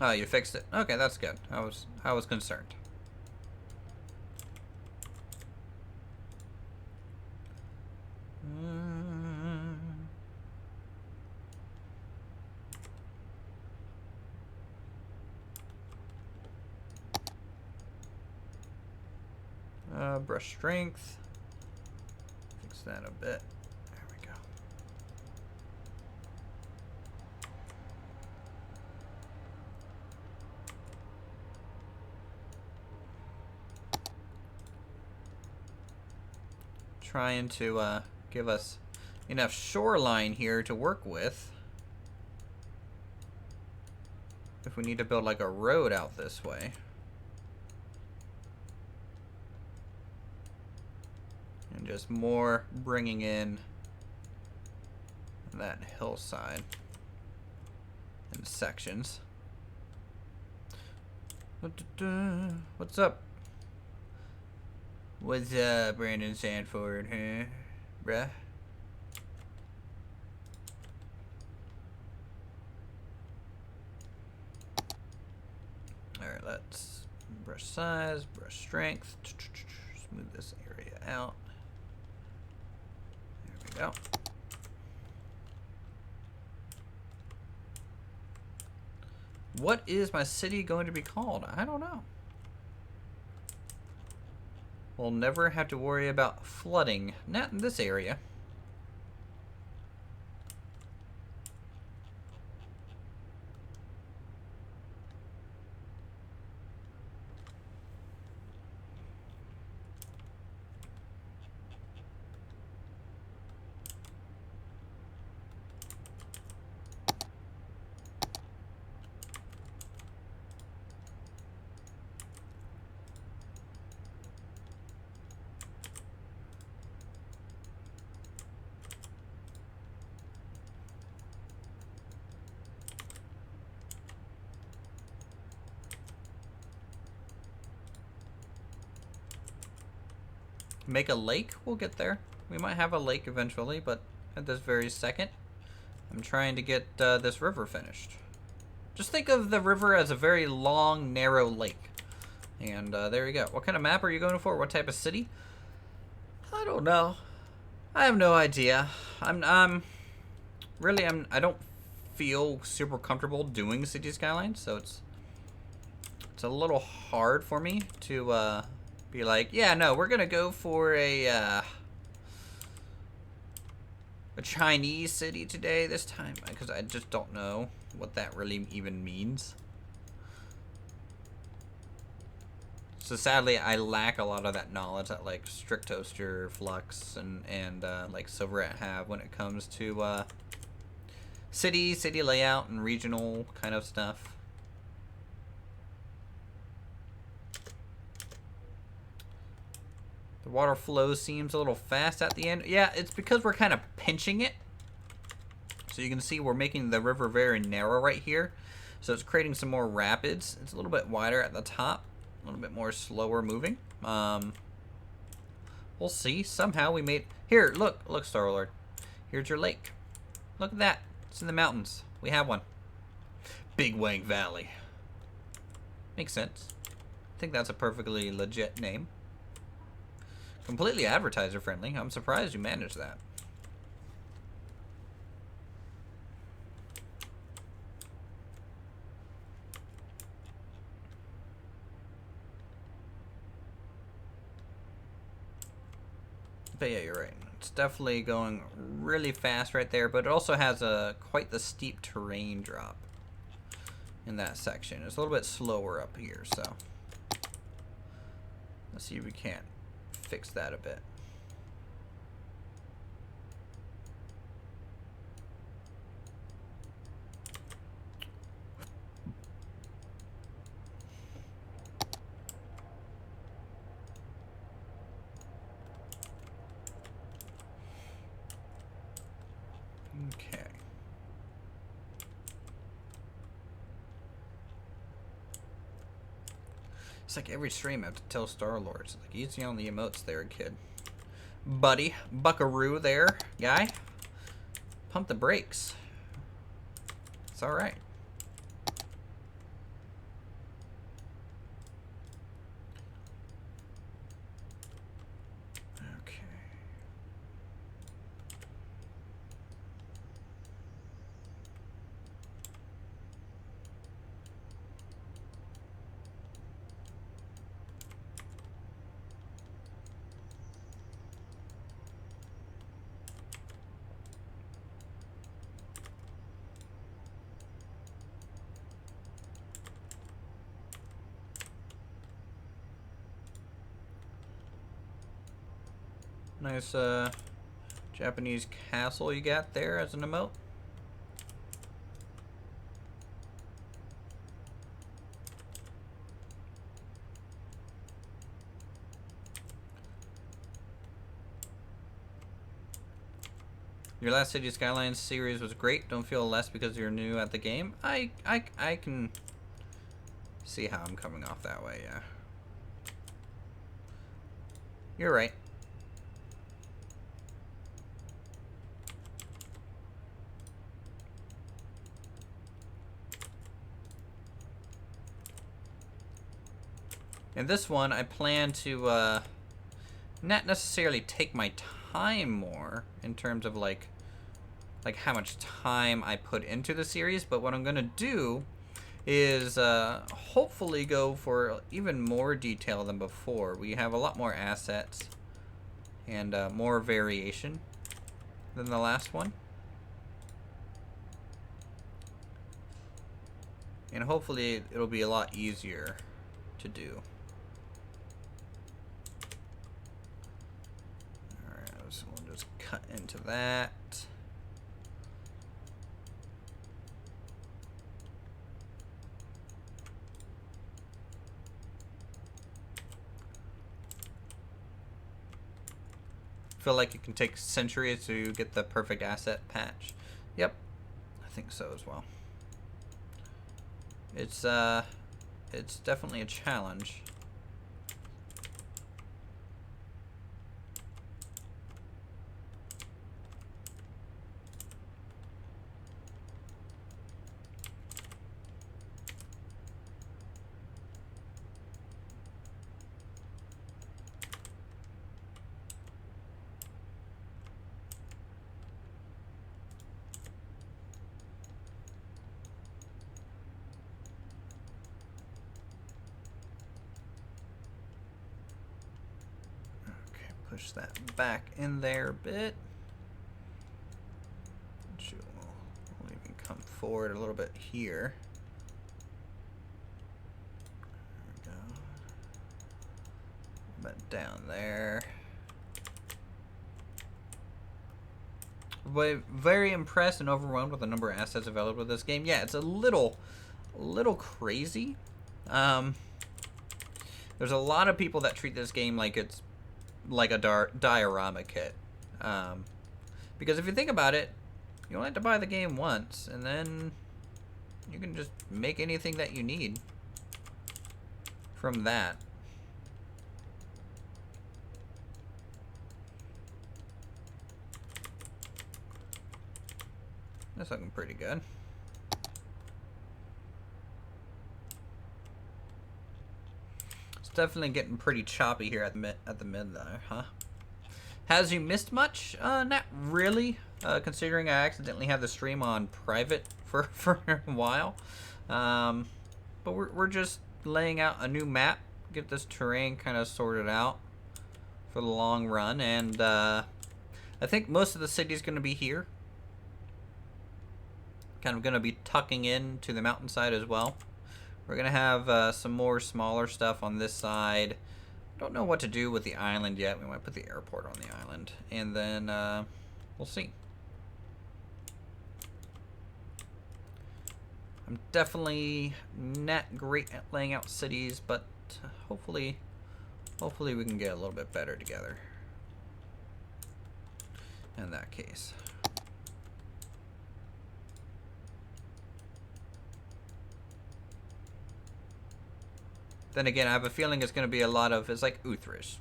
Oh, you fixed it. Okay, that's good. I was concerned. Brush strength. Fix that a bit. There we go. Trying to give us enough shoreline here to work with. If we need to build like a road out this way. And just more bringing in that hillside in sections. What's up? What's up, Brandon Sanford, huh? Bruh? Alright, let's brush size, brush strength. Smooth this area out. There we go. What is my city going to be called? I don't know. We'll never have to worry about flooding. Not in this area. Make a lake? We'll get there. We might have a lake eventually, but at this very second, I'm trying to get this river finished. Just think of the river as a very long, narrow lake. And there you go. What kind of map are you going for? What type of city? I don't know. I have no idea. I don't feel super comfortable doing city skylines, so it's a little hard for me to be like, yeah, no, we're gonna go for a Chinese city today this time, because I just don't know what that really even means. So sadly, I lack a lot of that knowledge that like Strict Toaster, Flux, and like Silverette have when it comes to city layout and regional kind of stuff. The water flow seems a little fast at the end. Yeah, it's because we're kind of pinching it. So you can see we're making the river very narrow right here. So it's creating some more rapids. It's a little bit wider at the top. A little bit more slower moving. We'll see. Somehow we made... Here, look, Star-Lord. Here's your lake. Look at that. It's in the mountains. We have one. Big Wang Valley. Makes sense. I think that's a perfectly legit name. Completely advertiser friendly. I'm surprised you managed that. But yeah, you're right. It's definitely going really fast right there, but it also has quite the steep terrain drop in that section. It's a little bit slower up here, so let's see if we can't fix that a bit. It's like every stream I have to tell Star-Lord. It's like easy on the emotes there, kid. Buddy, buckaroo there, guy. Pump the brakes. It's alright. Nice Japanese castle you got there as an emote. Your last City Skylines series was great. Don't feel less because you're new at the game. I can see how I'm coming off that way, yeah. You're right. In this one, I plan to not necessarily take my time more in terms of like how much time I put into the series, but what I'm gonna do is hopefully go for even more detail than before. We have a lot more assets and more variation than the last one. And hopefully it'll be a lot easier to do. So we'll just cut into that. Feel like it can take centuries to get the perfect asset patch. Yep, I think so as well. It's definitely a challenge. Push that back in there a bit. We'll even come forward a little bit here. There we go. But down there. Very impressed and overwhelmed with the number of assets available with this game. Yeah, it's a little crazy. There's a lot of people that treat this game like it's like a diorama kit, because if you think about it, you only have to buy the game once and then you can just make anything that you need from that. That's looking pretty good. Definitely getting pretty choppy here at the mid there, huh? Has you missed much? Not really. Considering I accidentally had the stream on private for a while. But we're just laying out a new map, get this terrain kind of sorted out for the long run, and I think most of the city's going to be here. Kind of going to be tucking in to the mountainside as well. We're going to have some more smaller stuff on this side. Don't know what to do with the island yet. We might put the airport on the island. And then we'll see. I'm definitely not great at laying out cities, but hopefully we can get a little bit better together in that case. Then again, I have a feeling it's going to be a lot of, it's like Uthrish.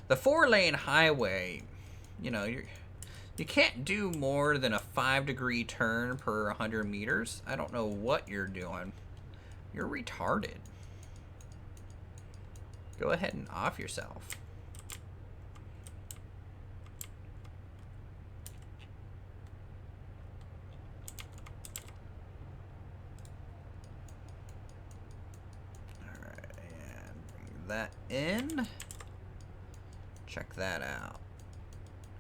The 4-lane highway, you know, you can't do more than a 5-degree turn per 100 meters. I don't know what you're doing. You're retarded. Go ahead and off yourself. Alright, and bring that in. Check that out.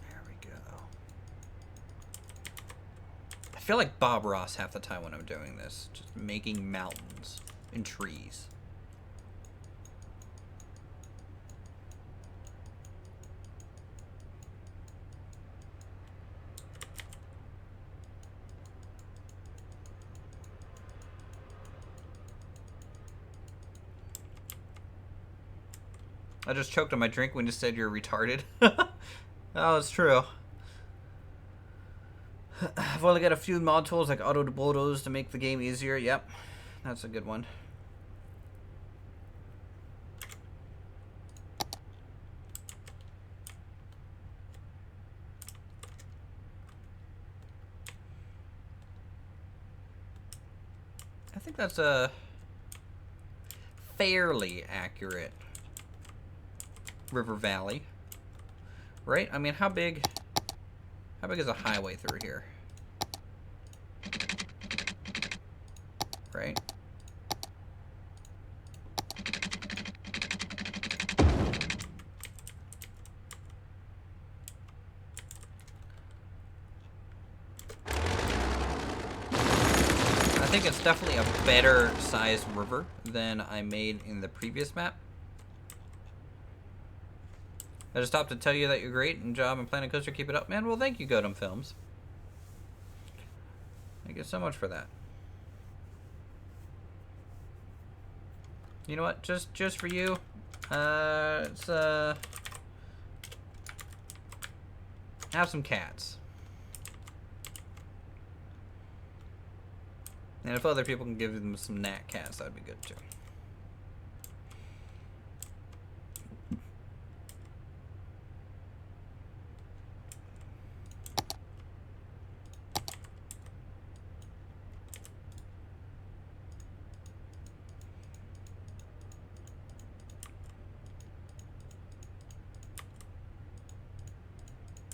There we go. I feel like Bob Ross half the time when I'm doing this. Just making mountains and trees. I just choked on my drink when you said you're retarded. Oh, it's true. I've only got a few mod tools like auto debutos to make the game easier. Yep, that's a good one. I think that's a fairly accurate river valley, right? I mean, how big is a highway through here? Right? I think it's definitely a better sized river than I made in the previous map. I just stopped to tell you that you're great and job and Planet Coaster. Keep it up, man. Well, thank you, Godum Films. Thank you so much for that. You know what? Just for you, it's have some cats. And if other people can give them some nat cats, that'd be good too.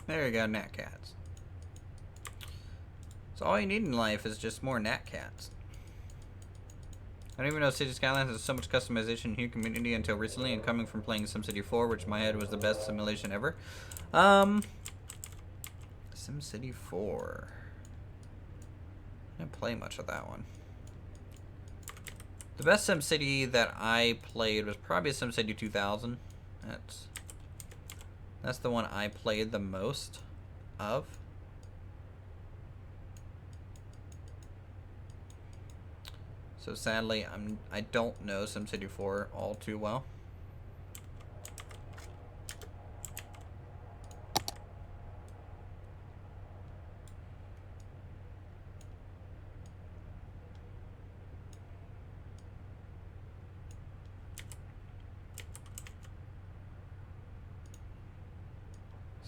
There you go, nat cats. So all you need in life is just more nat cats. I don't even know City Skylines has so much customization in human community until recently, and coming from playing SimCity 4, which in my head was the best simulation ever. SimCity 4. I didn't play much of that one. The best SimCity that I played was probably SimCity 2000. That's the one I played the most of. So sadly, I don't know SimCity 4 all too well.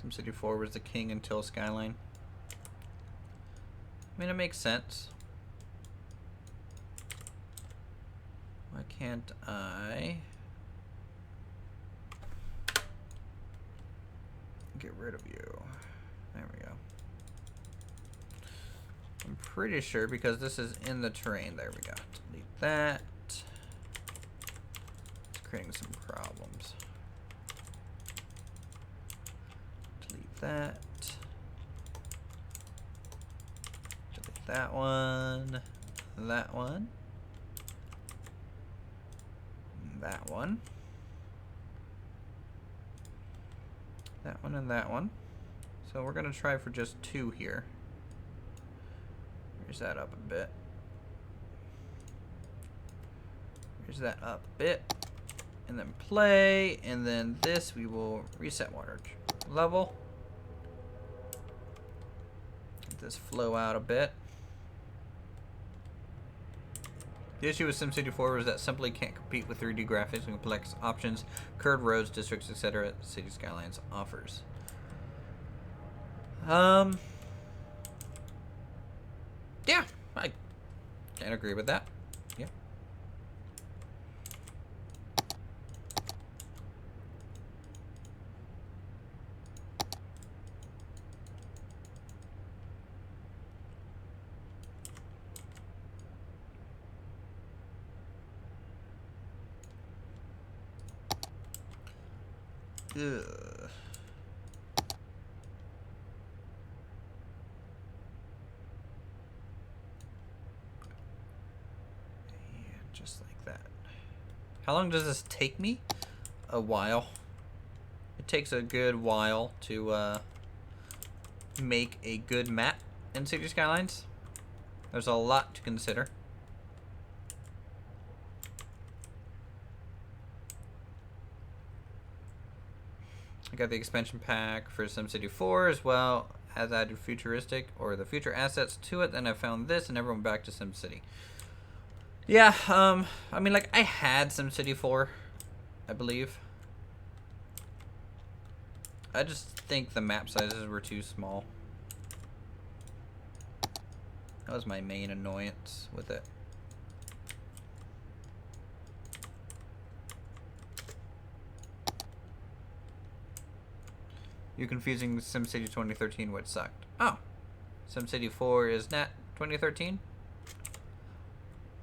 SimCity 4 was the king until Skyline. I mean, it makes sense. Why can't I get rid of you? There we go. I'm pretty sure because this is in the terrain. There we go. Delete that. It's creating some problems. That. Delete that one. That one. That one. That one and that one. So we're gonna try for just 2 here. Raise that up a bit. Raise that up a bit. And then play. And then this we will reset water level. Let this flow out a bit. The issue with SimCity 4 was that simply can't compete with 3D graphics and complex options, curved roads, districts, etc. City Skylines offers. Yeah, I can agree with that. Yeah. Ugh. Just like that. How long does this take me? A while. It takes a good while to make a good map in City Skylines. There's a lot to consider. I got the expansion pack for SimCity 4 as well as added futuristic or the future assets to it. Then I found this and everyone back to SimCity. Yeah, I mean, like, I had SimCity 4, I believe. I just think the map sizes were too small. That was my main annoyance with it. You're confusing SimCity 2013, which sucked. Oh, SimCity 4 is not 2013?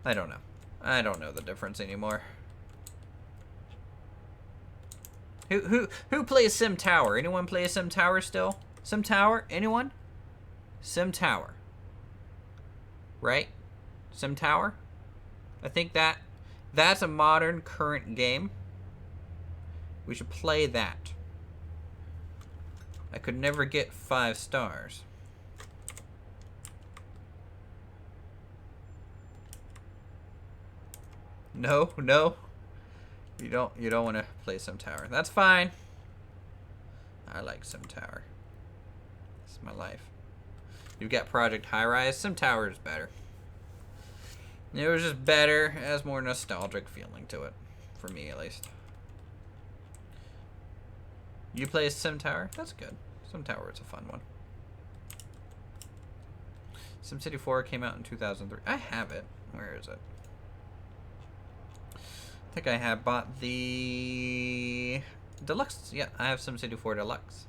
I don't know. I don't know the difference anymore. Who plays Sim Tower? Anyone play Sim Tower still? Sim Tower? Anyone? Sim Tower. Right? Sim Tower? I think that's a modern current game. We should play that. I could never get 5 stars. No, no. You don't want to play Sim Tower. That's fine. I like Sim Tower. This is my life. You've got Project High Rise. Sim Tower is better. It was just better. It has more nostalgic feeling to it. For me, at least. You play Sim Tower? That's good. Sim Tower is a fun one. SimCity 4 came out in 2003. I have it. Where is it? I think I have bought the Deluxe. Yeah, I have SimCity 4 Deluxe.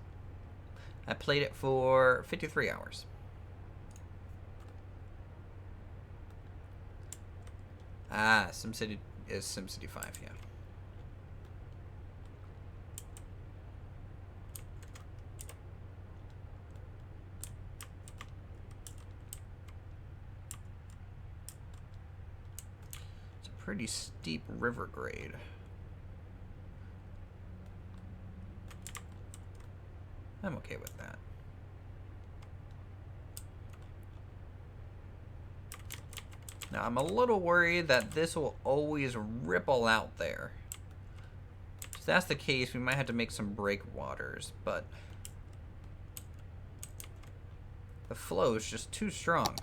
I played it for 53 hours. Ah, SimCity is SimCity 5, yeah. It's a pretty steep river grade. I'm okay with that. Now, I'm a little worried that this will always ripple out there. If that's the case, we might have to make some breakwaters, but the flow is just too strong.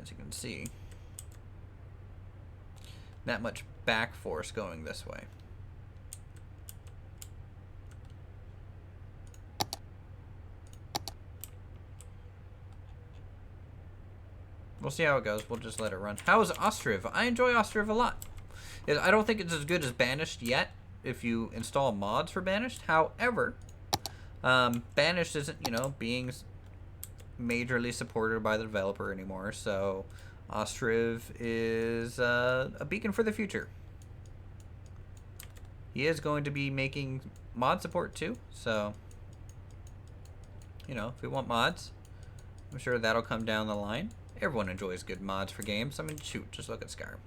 As you can see. That much back force going this way. We'll see how it goes. We'll just let it run. How is Ostriv? I enjoy Ostriv a lot. I don't think it's as good as Banished yet if you install mods for Banished. However, Banished isn't, you know, being majorly supported by the developer anymore. So Ostriv is a beacon for the future. He is going to be making mod support too. So, you know, if we want mods, I'm sure that'll come down the line. Everyone enjoys good mods for games. I mean, shoot, just look at Skyrim.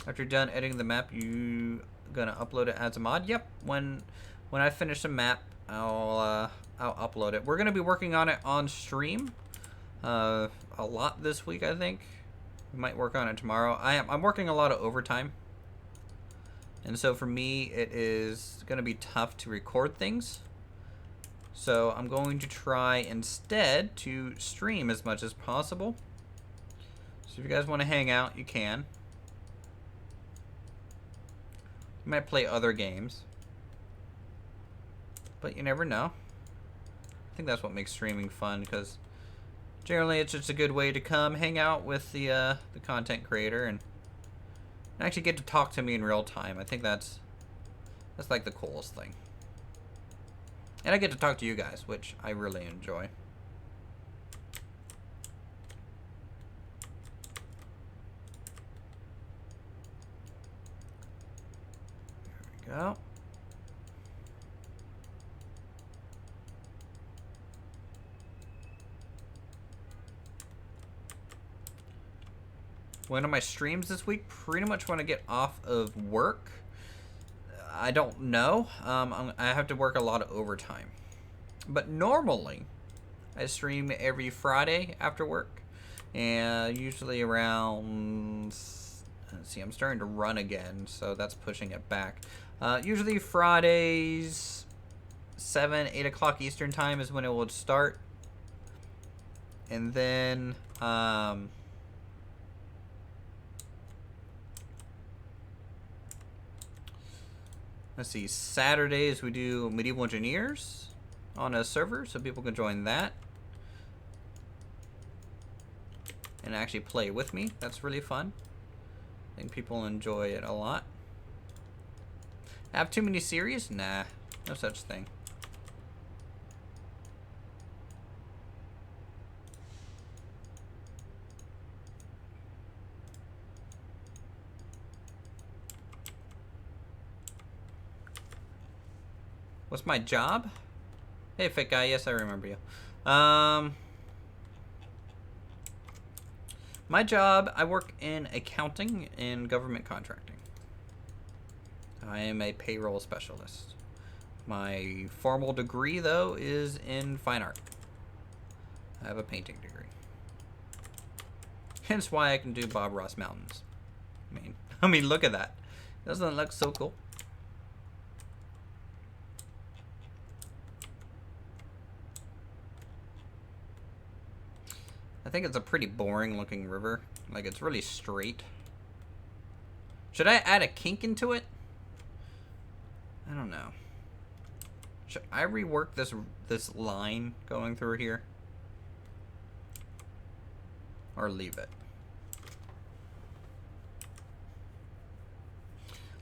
After you're done editing the map, you gonna upload it as a mod? Yep. When I finish the map, I'll upload it. We're gonna be working on it on stream a lot this week, I think. We might work on it tomorrow. I'm working a lot of overtime. And so for me, it is going to be tough to record things. So I'm going to try instead to stream as much as possible. So if you guys want to hang out, you can. You might play other games, but you never know. I think that's what makes streaming fun, because generally it's just a good way to come hang out with the content creator and actually get to talk to me in real time. I think that's like the coolest thing. And I get to talk to you guys, which I really enjoy. There we go. One of my streams this week, pretty much when I get off of work. I don't know. I have to work a lot of overtime. But normally, I stream every Friday after work. And usually around... Let's see, I'm starting to run again, so that's pushing it back. Usually Fridays, 7, 8 o'clock Eastern time is when it will start. And then... let's see, Saturdays we do Medieval Engineers on a server, so people can join that and actually play with me. That's really fun. I think people enjoy it a lot. Have too many series? Nah, no such thing. What's my job? Hey, fake guy. Yes, I remember you. My job, I work in accounting and government contracting. I am a payroll specialist. My formal degree, though, is in fine art. I have a painting degree. Hence why I can do Bob Ross Mountains. I mean, look at that. Doesn't it look so cool? I think it's a pretty boring looking river. Like, it's really straight. Should I add a kink into it? I don't know. Should I rework this line going through here? Or leave it?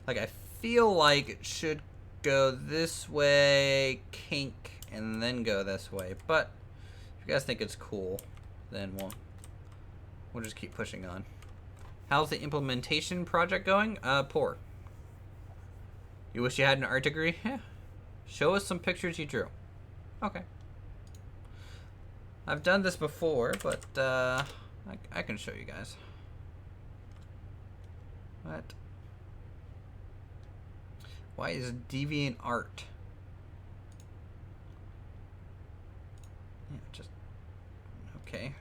Like, I feel like it should go this way, kink, and then go this way. But if you guys think it's cool, then we'll just keep pushing on. How's the implementation project going? Poor. You wish you had an art degree? Yeah. Show us some pictures you drew. Okay. I've done this before, but I can show you guys. What? Why is deviant art? Yeah, just okay.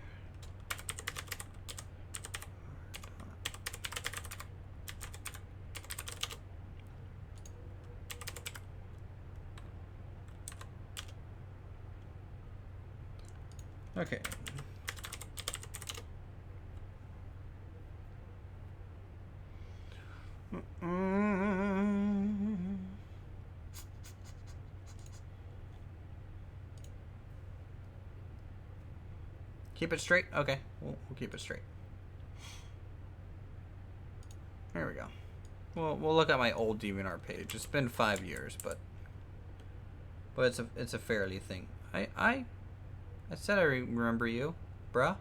Okay. Keep it straight? Okay, we'll keep it straight. There we go. We'll look at my old DeviantArt page. It's been 5 years, but it's a fairly thing. I said I remember you, bruh.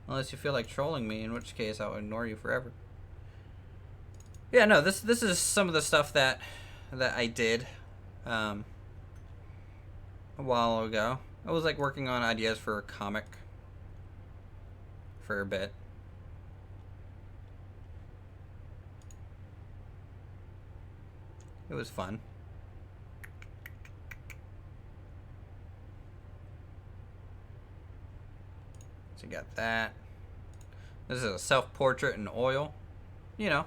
Unless you feel like trolling me, in which case I'll ignore you forever. Yeah, no, this is some of the stuff that I did a while ago. I was like working on ideas for a comic for a bit. It was fun. So you got that. This is a self-portrait in oil. You know.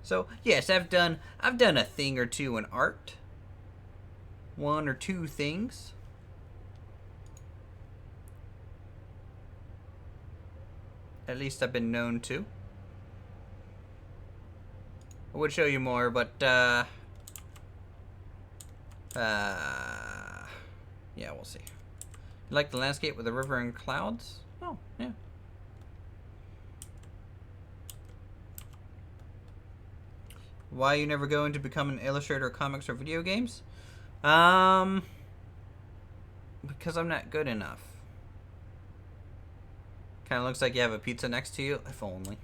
So yes, I've done a thing or two in art. One or two things. At least I've been known to. I would show you more, but yeah, we'll see. You like the landscape with the river and clouds? Oh, yeah. Why you never going to become an illustrator of comics or video games? Because I'm not good enough. Kind of looks like you have a pizza next to you. If only.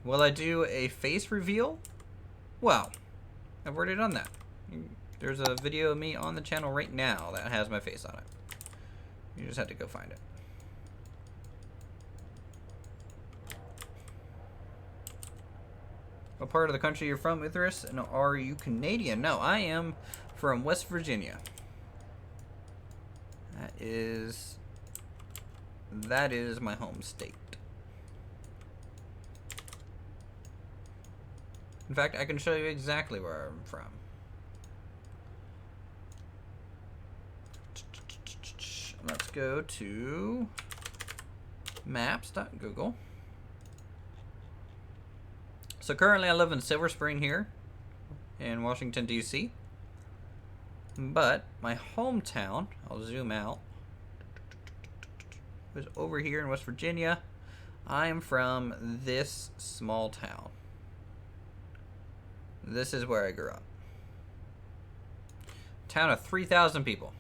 Will I do a face reveal? Well, I've already done that. There's a video of me on the channel right now that has my face on it. You just have to go find it. What part of the country you're from, Icarus? And are you Canadian? No, I am from West Virginia. That is my home state. In fact, I can show you exactly where I'm from. Let's go to maps.google. So currently I live in Silver Spring here in Washington, D.C. But my hometown, I'll zoom out, is over here in West Virginia. I am from this small town. This is where I grew up. Town of 3,000 people.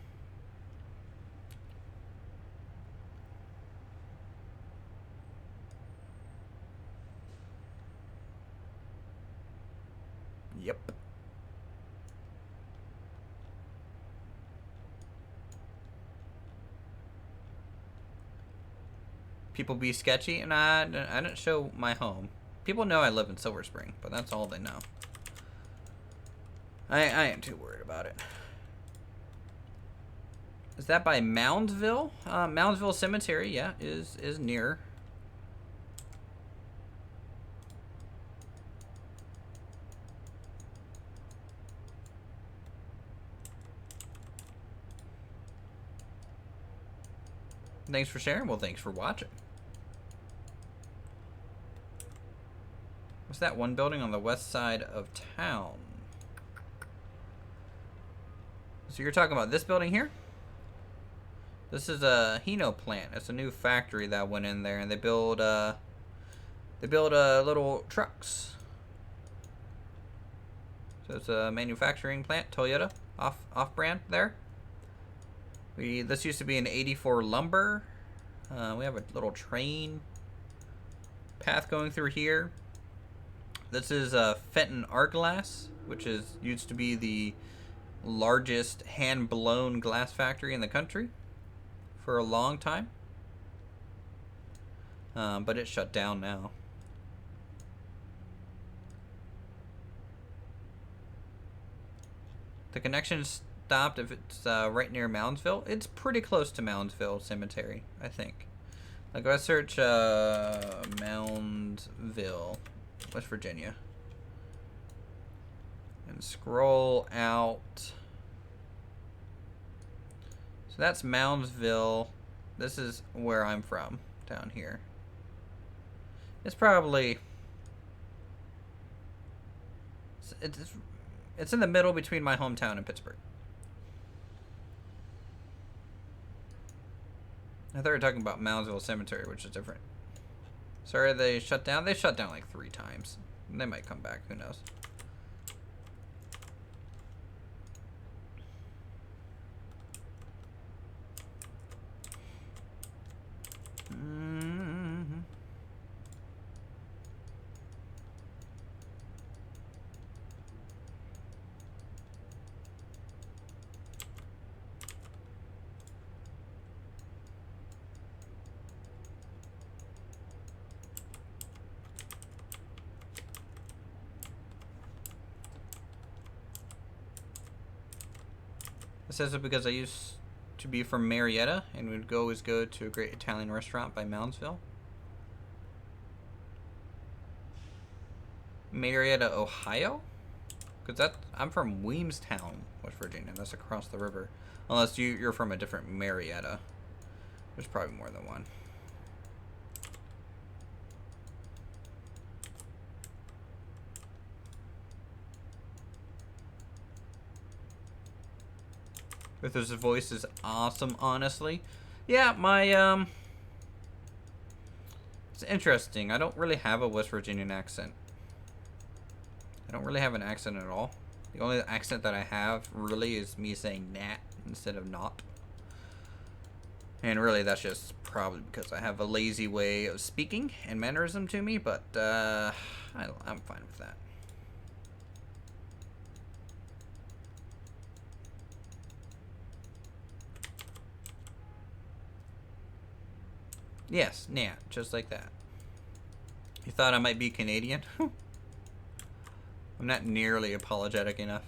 Yep. People be sketchy, and I didn't show my home. People know I live in Silver Spring, but that's all they know. I ain't too worried about it. Is that by Moundsville? Moundsville Cemetery, yeah, is near. Thanks for sharing. Well, thanks for watching. What's that one building on the west side of town? So you're talking about this building here? This is a Hino plant. It's a new factory that went in there, and they build little trucks. So it's a manufacturing plant, Toyota, off-brand there. This used to be an 84 lumber. We have a little train path going through here. This is Fenton Art Glass, which used to be the largest hand-blown glass factory in the country for a long time. But it's shut down now. The connection stopped if it's right near Moundsville. It's pretty close to Moundsville Cemetery, I think. I'll go search Moundsville, West Virginia. And scroll out. So that's Moundsville. This is where I'm from, down here. It's probably... It's in the middle between my hometown and Pittsburgh. I thought we were talking about Moundsville Cemetery, which is different. Sorry they shut down? They shut down like 3 times. They might come back, who knows. It says it because I used to be from Marietta and would always go to a great Italian restaurant by Moundsville. Marietta, Ohio? Because I'm from Williamstown, West Virginia. That's across the river. Unless you're from a different Marietta. There's probably more than one. Ruther's voice is awesome, honestly. Yeah, it's interesting. I don't really have a West Virginian accent. I don't really have an accent at all. The only accent that I have really is me saying nat instead of not. And really that's just probably because I have a lazy way of speaking and mannerism to me, but I'm fine with that. Yes, nat, just like that. You thought I might be Canadian? I'm not nearly apologetic enough.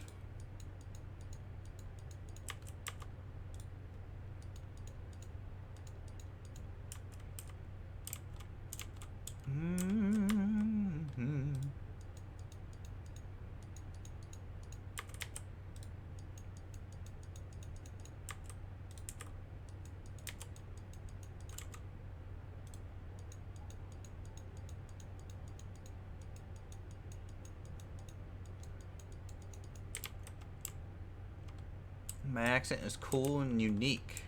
My accent is cool and unique.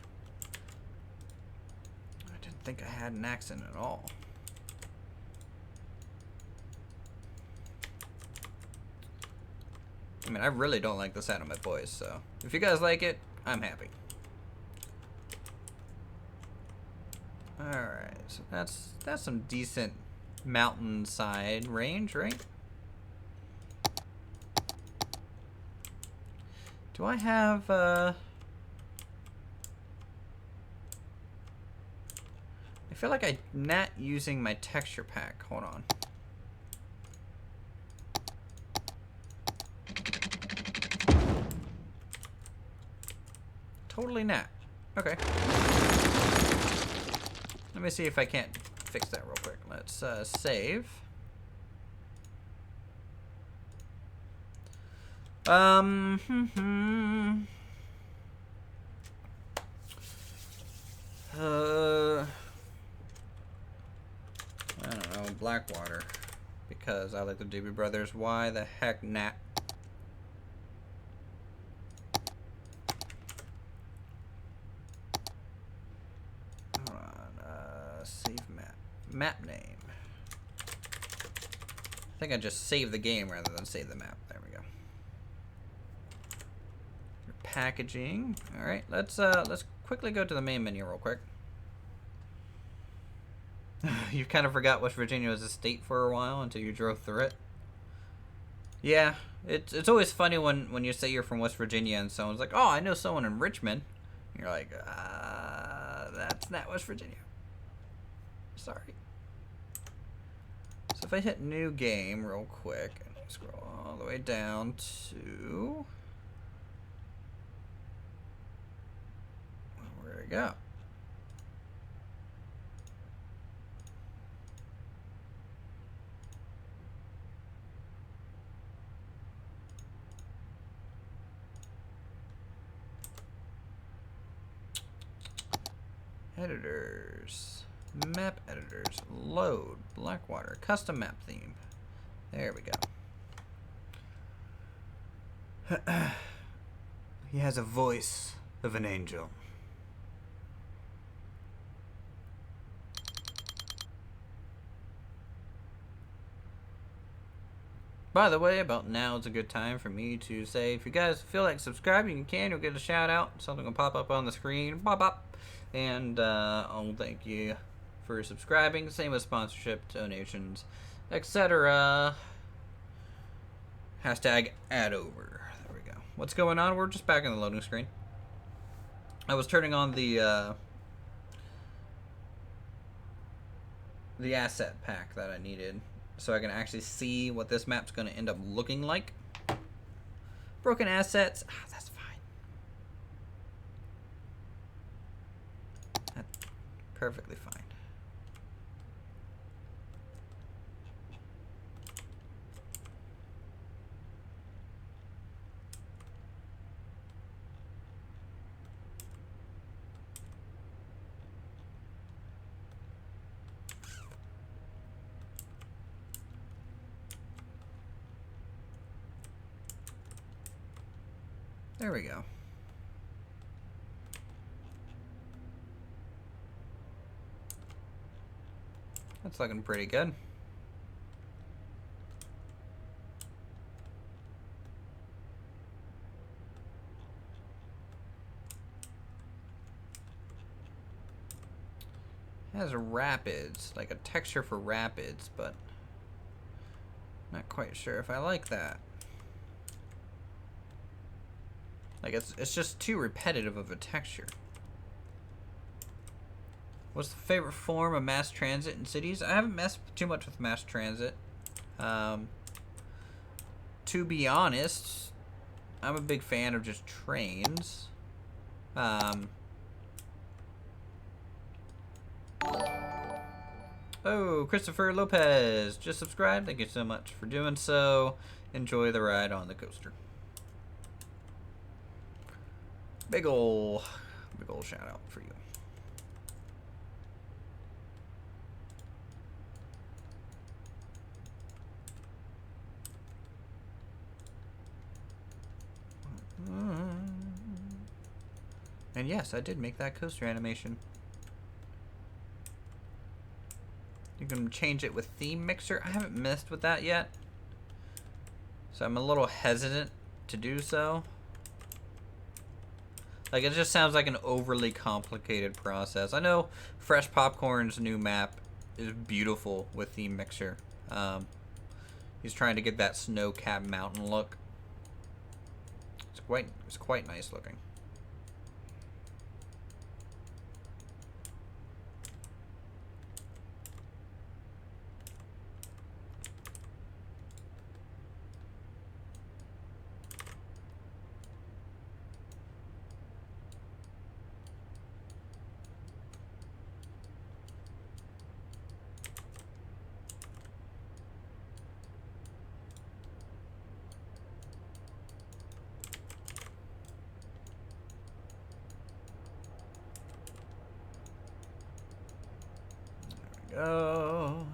I didn't think I had an accent at all. I mean, I really don't like the sound of my voice, so if you guys like it, I'm happy. Alright, so that's some decent mountainside range, right? Do I have, I feel like I'm not using my texture pack. Hold on. Totally not. Okay. Let me see if I can't fix that real quick. Let's save. I don't know, Blackwater. Because I like the Doobie Brothers. Why the heck not? Hold on, save map. Map name. I think I just saved the game rather than save the map. There we go. Packaging. All right, let's quickly go to the main menu real quick. You kind of forgot West Virginia was a state for a while until you drove through it. Yeah, it's always funny when you say you're from West Virginia and someone's like, "Oh, I know someone in Richmond." And you're like, "That's not West Virginia." Sorry. So if I hit new game real quick and scroll all the way down to where to go. Editors, map editors, load, Blackwater, custom map theme. There we go. He has a voice of an angel. By the way, about now is a good time for me to say, if you guys feel like subscribing, you can. You'll get a shout out. Something will pop up on the screen. Pop up. And I'll thank you for subscribing. Same with sponsorship, donations, etc. Hashtag ad over. There we go. What's going on? We're just back in the loading screen. I was turning on the asset pack that I needed, so I can actually see what this map's going to end up looking like. Broken assets. That's fine. That's perfectly fine. There we go. That's looking pretty good. It has rapids, like a texture for rapids, but not quite sure if I like that. Like it's just too repetitive of a texture. What's the favorite form of mass transit in cities? I haven't messed too much with mass transit. To be honest, I'm a big fan of just trains. Oh, Christopher Lopez just subscribed. Thank you so much for doing so. Enjoy the ride on the coaster. Big ol' shout out for you. And yes, I did make that coaster animation. You can change it with theme mixer. I haven't messed with that yet, so I'm a little hesitant to do so. Like, it just sounds like an overly complicated process. I know Fresh Popcorn's new map is beautiful with theme mixer. He's trying to get that snow-capped mountain look. It's quite nice looking. Go.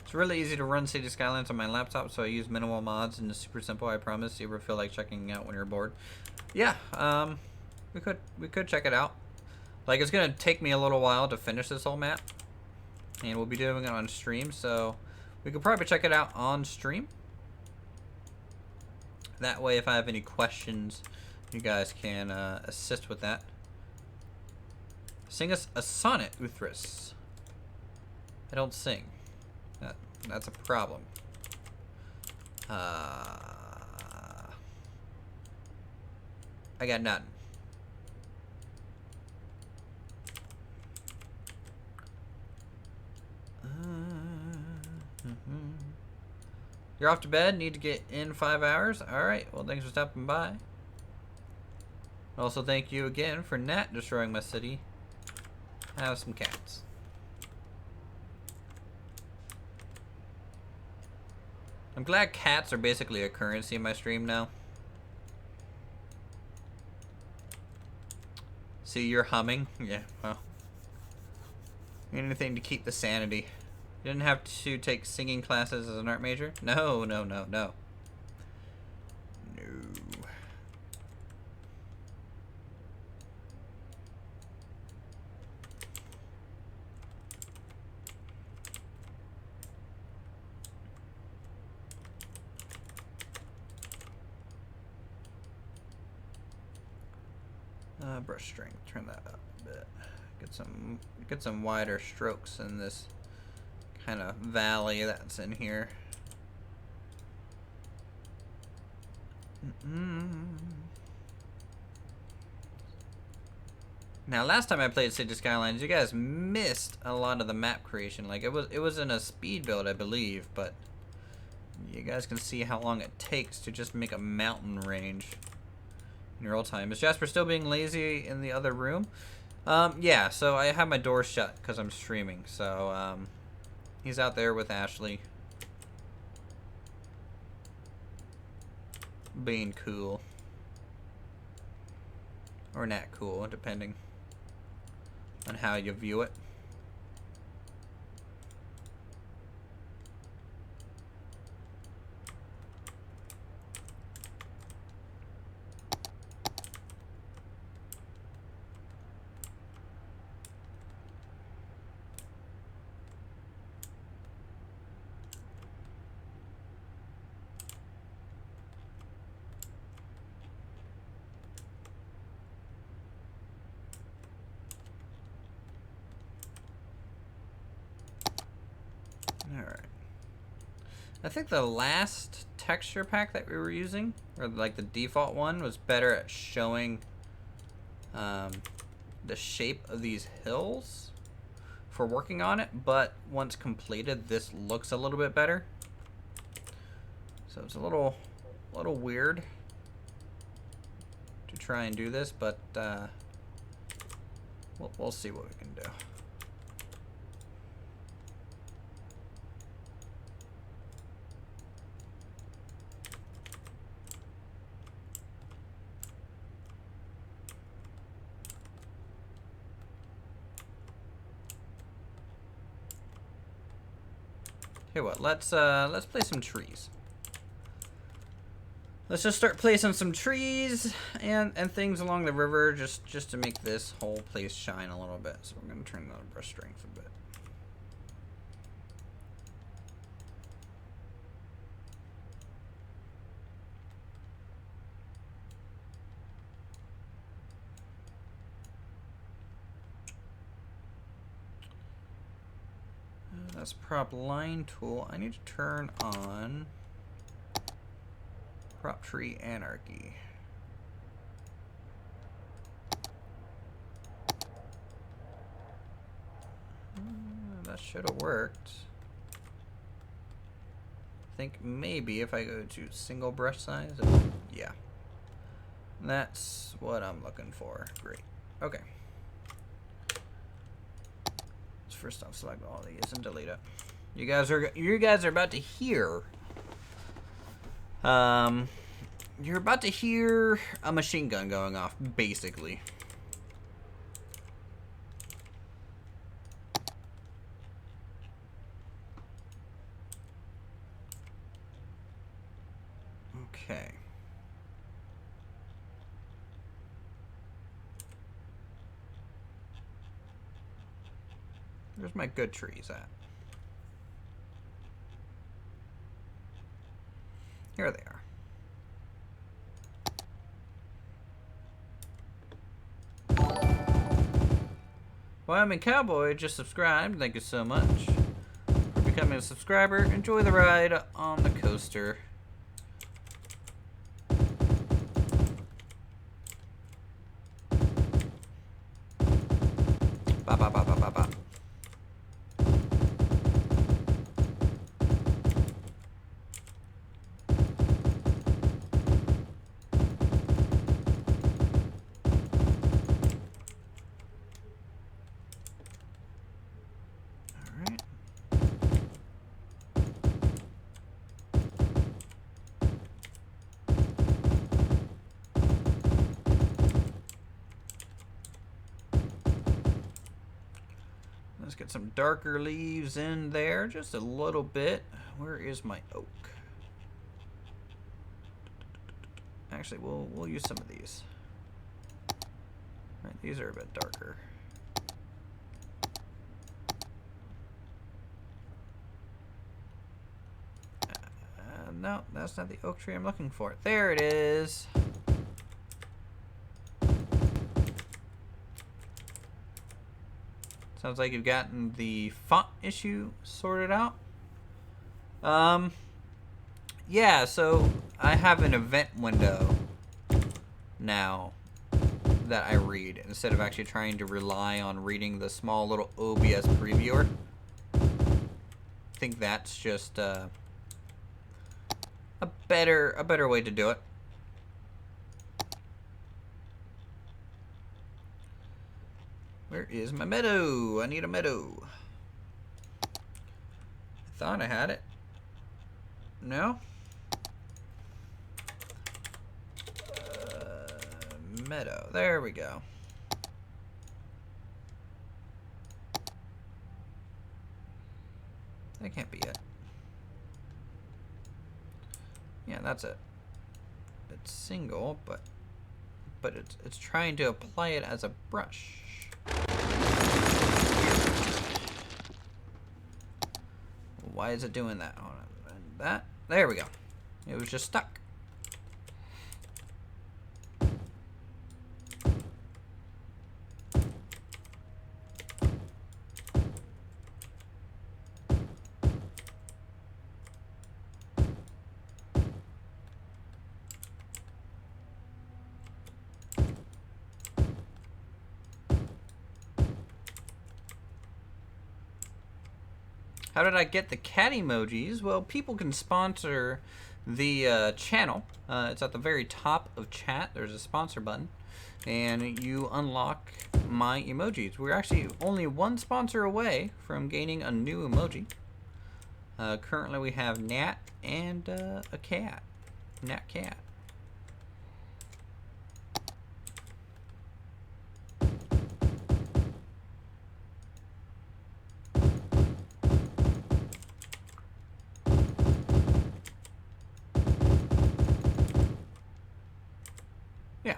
It's really easy to run City Skylines on my laptop, so I use minimal mods and it's super simple. I promise. You ever feel like checking out when you're bored? Yeah, we could check it out. Like, it's gonna take me a little while to finish this whole map, and we'll be doing it on stream, so we could probably check it out on stream. That way, if I have any questions, you guys can assist with that. Sing us a sonnet, Uthris. I don't sing. That's a problem. I got nothing. You're off to bed? Need to get in 5 hours? Alright, well, thanks for stopping by. Also, thank you again for Nat destroying my city. I have some cats. I'm glad cats are basically a currency in my stream now. See, you're humming? Yeah, well. Anything to keep the sanity. You didn't have to take singing classes as an art major? No, no, no, no. No. Brush strength, turn that up a bit. Get some wider strokes in this kind of valley that's in here. Now, last time I played City Skylines, you guys missed a lot of the map creation. Like, it was in a speed build, I believe, but you guys can see how long it takes to just make a mountain range in real time. Is Jasper still being lazy in the other room? Yeah, so I have my door shut because I'm streaming. So, he's out there with Ashley. Being cool. Or not cool, depending on how you view it. Alright. I think the last texture pack that we were using, or like the default one, was better at showing the shape of these hills for working on it, but once completed, this looks a little bit better. So it's a little weird to try and do this, but we'll see what we can do. Here, what? Let's place some trees. Let's just start placing some trees and things along the river just to make this whole place shine a little bit. So we're gonna turn the brush strength a bit. That's prop line tool. I need to turn on prop tree anarchy. That should have worked. I think maybe if I go to single brush size, yeah. That's what I'm looking for. Great. Okay. First off, select all these and delete it. You guys are about to hear. You're about to hear a machine gun going off, basically. Okay. Where's my good trees at? Here they are. Wyoming Cowboy just subscribed. Thank you so much for becoming a subscriber. Enjoy the ride on the coaster. Ba ba ba ba ba ba. Let's get some darker leaves in there, just a little bit. Where is my oak? Actually, we'll use some of these. Right, these are a bit darker. No, that's not the oak tree I'm looking for. There it is. Sounds like you've gotten the font issue sorted out. Yeah, so I have an event window now that I read instead of actually trying to rely on reading the small little OBS previewer. I think that's just a better way to do it. Where is my meadow? I need a meadow. I thought I had it. No? Meadow. There we go. That can't be it. Yeah, that's it. It's single, but it's trying to apply it as a brush. Why is it doing that? Hold on. That. There we go. It was just stuck. How did I get the cat emojis? Well, people can sponsor the channel. It's at the very top of chat. There's a sponsor button. And you unlock my emojis. We're actually only one sponsor away from gaining a new emoji. Currently we have Nat and a cat. Nat cat. Yeah.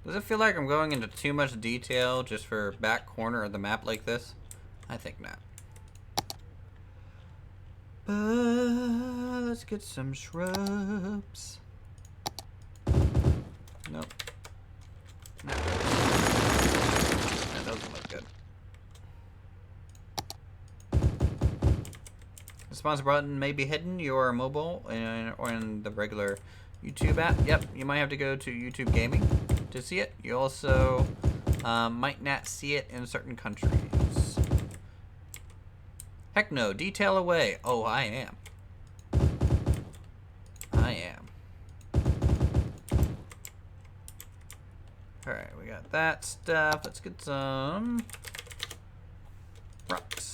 Does it feel like I'm going into too much detail just for back corner of the map like this? I think not. But let's get some shrubs. Nope. Not really. That doesn't look good. The sponsor button may be hidden. Your mobile or in the regular YouTube app. Yep, you might have to go to YouTube Gaming to see it. You also might not see it in certain countries. Heck no, detail away. Oh, I am. I am. Alright, we got that stuff. Let's get some rocks.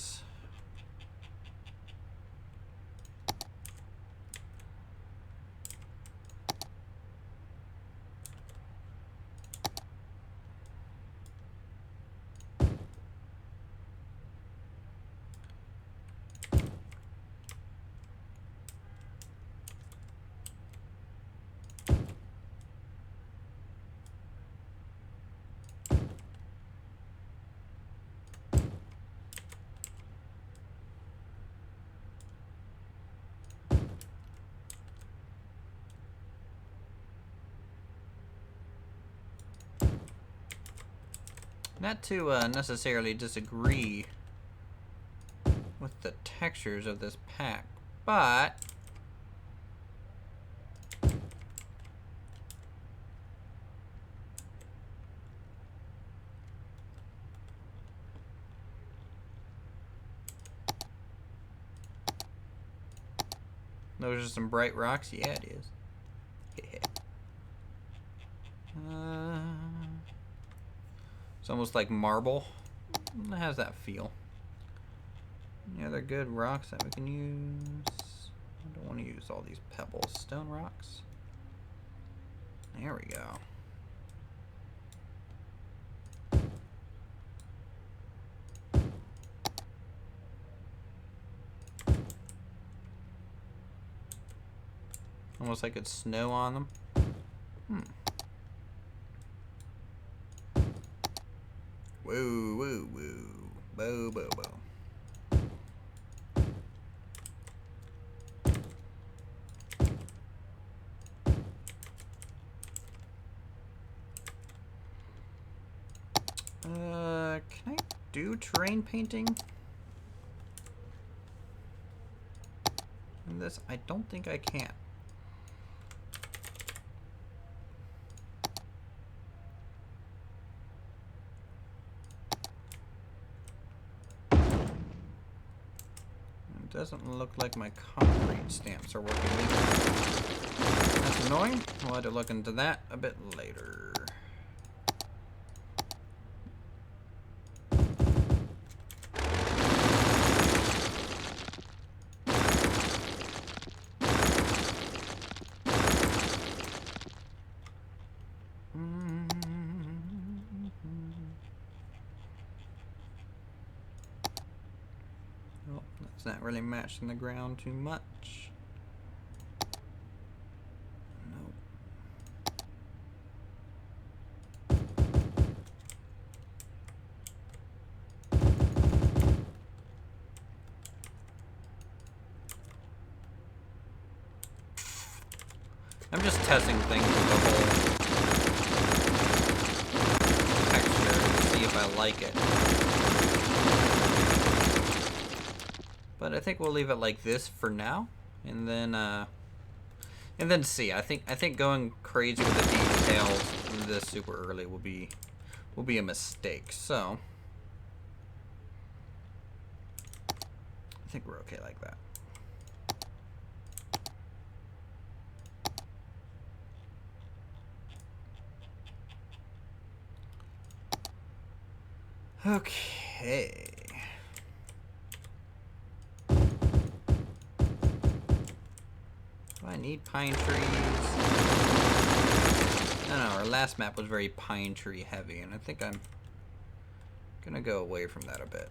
Not to necessarily disagree with the textures of this pack, but those are some bright rocks. Yeah, it is. It's almost like marble. It has that feel. Any other good rocks that we can use? I don't want to use all these pebbles. Stone rocks. There we go. Almost like it's snow on them. Woo, woo, woo. Bo, bo, bo. Can I do terrain painting? In this, I don't think I can. Doesn't look like my concrete stamps are working either. That's annoying. We'll have to look into that a bit later. It's not really matching the ground too much. Nope. I'm just testing things with the whole texture to see if I like it. But I think we'll leave it like this for now, and then see. I think going crazy with the details this super early will be a mistake. So I think we're okay like that. Okay. Do I need pine trees? No, our last map was very pine tree heavy, and I think I'm gonna go away from that a bit.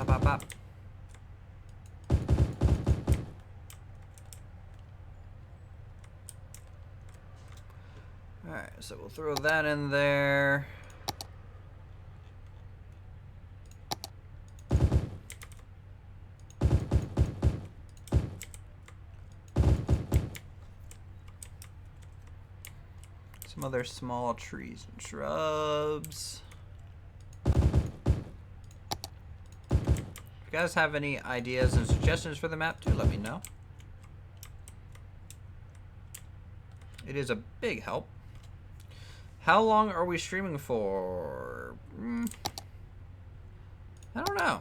Pop, pop. Alright, so we'll throw that in there. Some other small trees and shrubs. If you guys have any ideas and suggestions for the map, do let me know. It is a big help. How long are we streaming for? I don't know.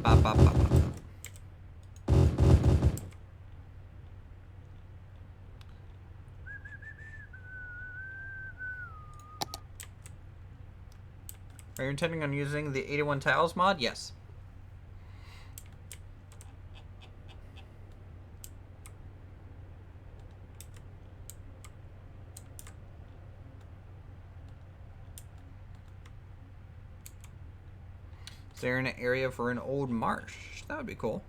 Bop, bop, bop, bop, bop. Are you intending on using the 81 tiles mod? Yes. Is there an area for an old marsh? That would be cool.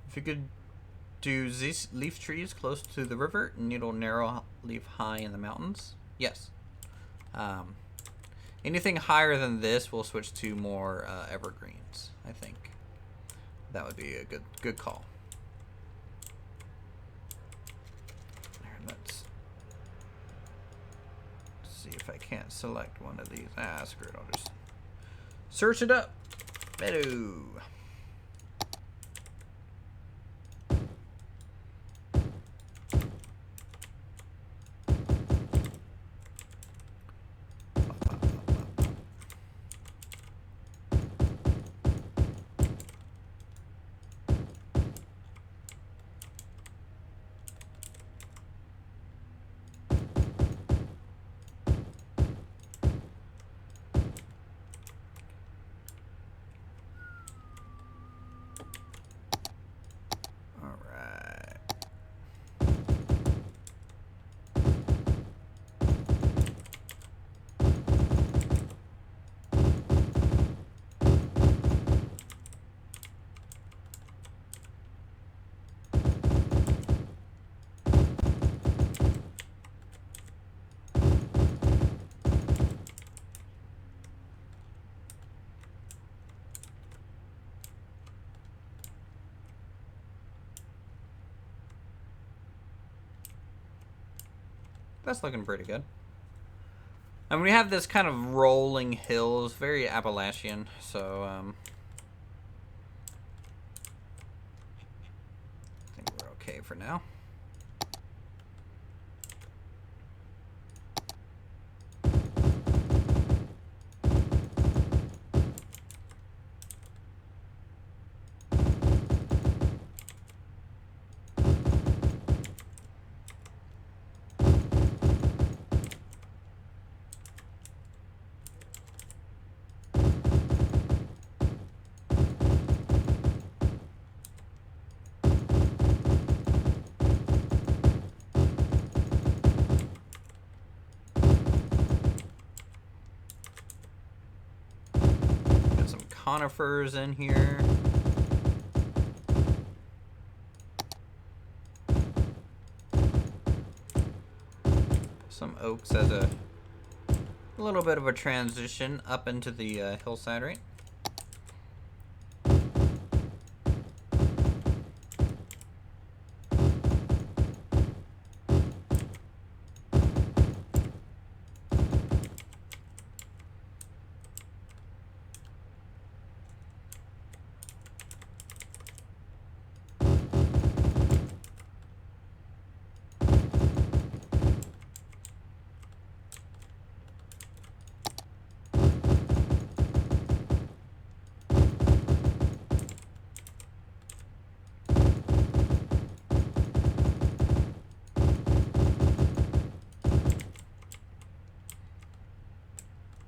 If you could do these leaf trees close to the river, needle narrow leaf high in the mountains. Yes. Anything higher than this, we'll switch to more evergreens. I think that would be a good call. Let's see if I can't select one of these. Screw it. I'll just search it up. Meadow. That's looking pretty good. And we have this kind of rolling hills, very Appalachian, so I think we're okay for now. Conifers in here. Some oaks as a little bit of a transition up into the hillside, right?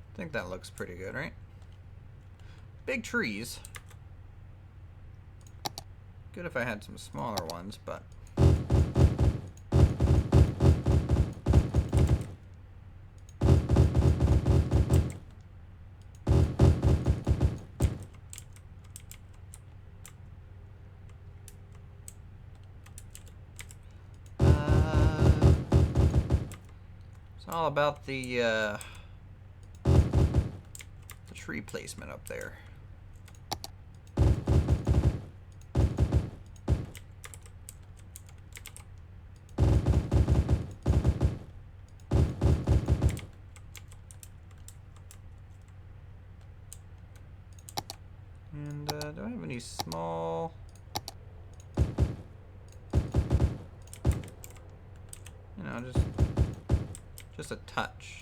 I think that looks pretty good, right? Big trees. Good if I had some smaller ones, but... it's all about the tree placement up there. And do I have any small? You know, just a touch.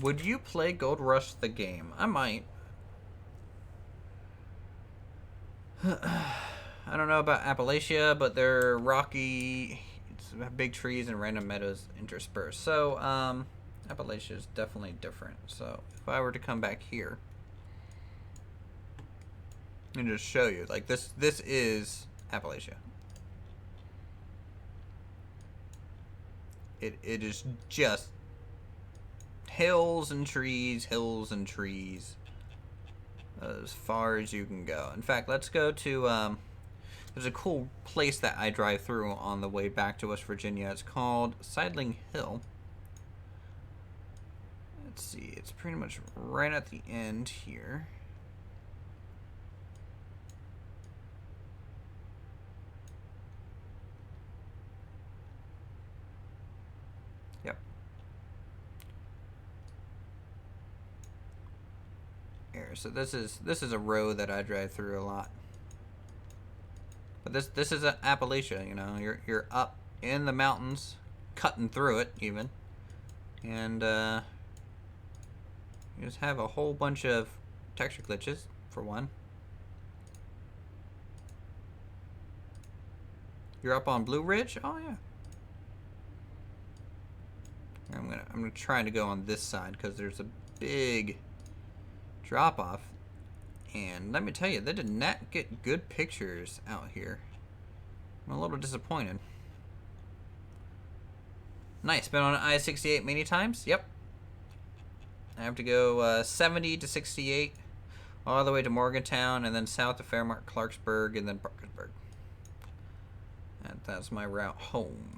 Would you play Gold Rush the game? I might. I don't know about Appalachia, but they're rocky. It's big trees and random meadows interspersed. So, Appalachia is definitely different. So, if I were to come back here and just show you, like this is Appalachia. It is just hills and trees, as far as you can go. In fact, let's go to, there's a cool place that I drive through on the way back to West Virginia. It's called Sidling Hill. Let's see, it's pretty much right at the end here. Yep. So this is a road that I drive through a lot. But this is Appalachia, you know. You're up in the mountains, cutting through it even, and you just have a whole bunch of texture glitches for one. You're up on Blue Ridge? Oh yeah. I'm gonna try to go on this side because there's a big drop off, and let me tell you, they did not get good pictures out here. I'm a little disappointed. Nice. Been on I-68 many times. Yep. I have to go 70 to 68 all the way to Morgantown, and then south to Fairmont, Clarksburg, and then Parkersburg. And that's my route home.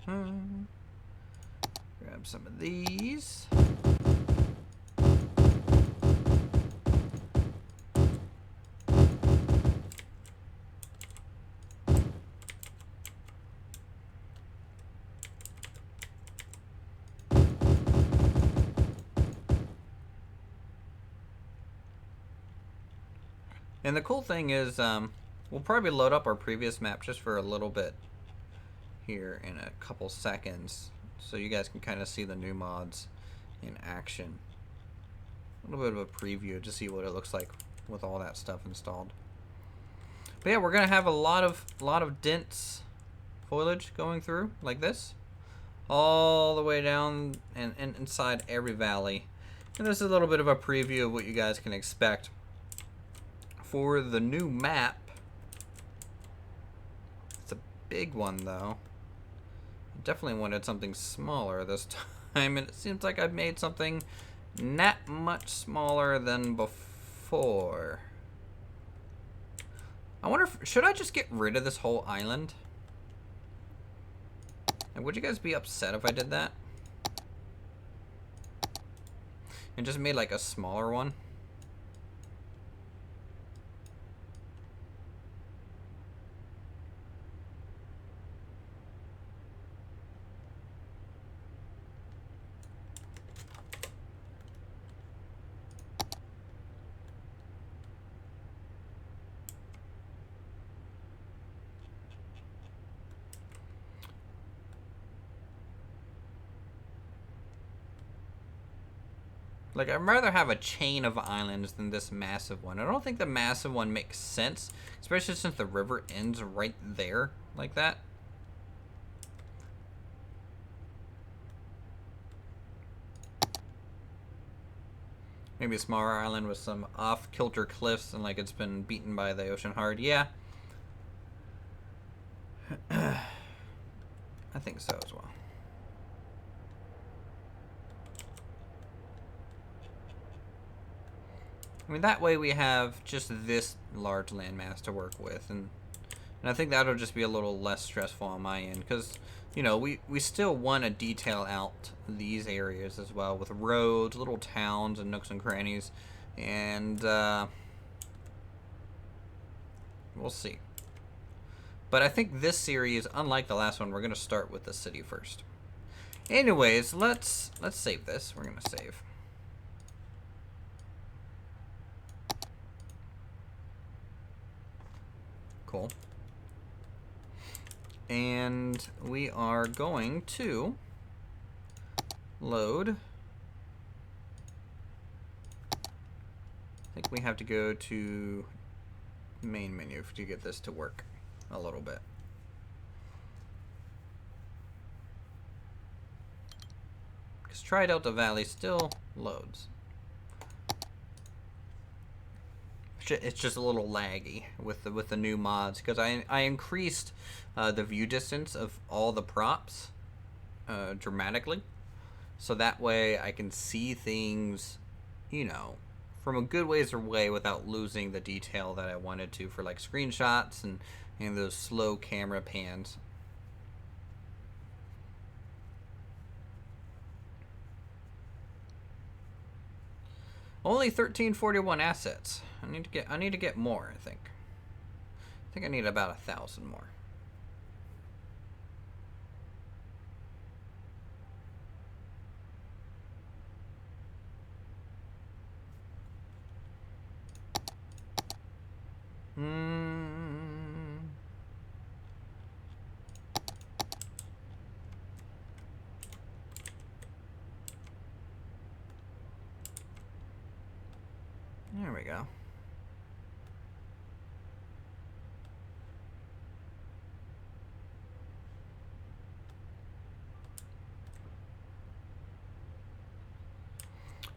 Grab some of these. And the cool thing is, we'll probably load up our previous map just for a little bit here in a couple seconds, so you guys can kind of see the new mods in action. A little bit of a preview to see what it looks like with all that stuff installed. But yeah, we're gonna have a lot of dense foliage going through like this, all the way down and inside every valley. And this is a little bit of a preview of what you guys can expect for the new map. It's a big one though. I definitely wanted something smaller this time, and it seems like I've made something not much smaller than before. I wonder if, should I just get rid of this whole island? And would you guys be upset if I did that? And just made like a smaller one? Like, I'd rather have a chain of islands than this massive one. I don't think the massive one makes sense, especially since the river ends right there, like that. Maybe a smaller island with some off-kilter cliffs and like it's been beaten by the ocean hard. Yeah. I think so as well. I mean, that way we have just this large landmass to work with, and I think that'll just be a little less stressful on my end, because, you know, we still want to detail out these areas as well with roads, little towns, and nooks and crannies, and we'll see. But I think this series, unlike the last one, we're going to start with the city first. Anyways, let's save this. We're going to save. Cool. And we are going to load. I think we have to go to main menu to get this to work a little bit. Because Tri-Delta Valley still loads. It's just a little laggy with the new mods, because I increased the view distance of all the props dramatically, so that way I can see things, you know, from a good ways away without losing the detail that I wanted to for like screenshots and those slow camera pans. Only 1341 assets. I need to get more, I think. I think I need about 1,000 more. There we go.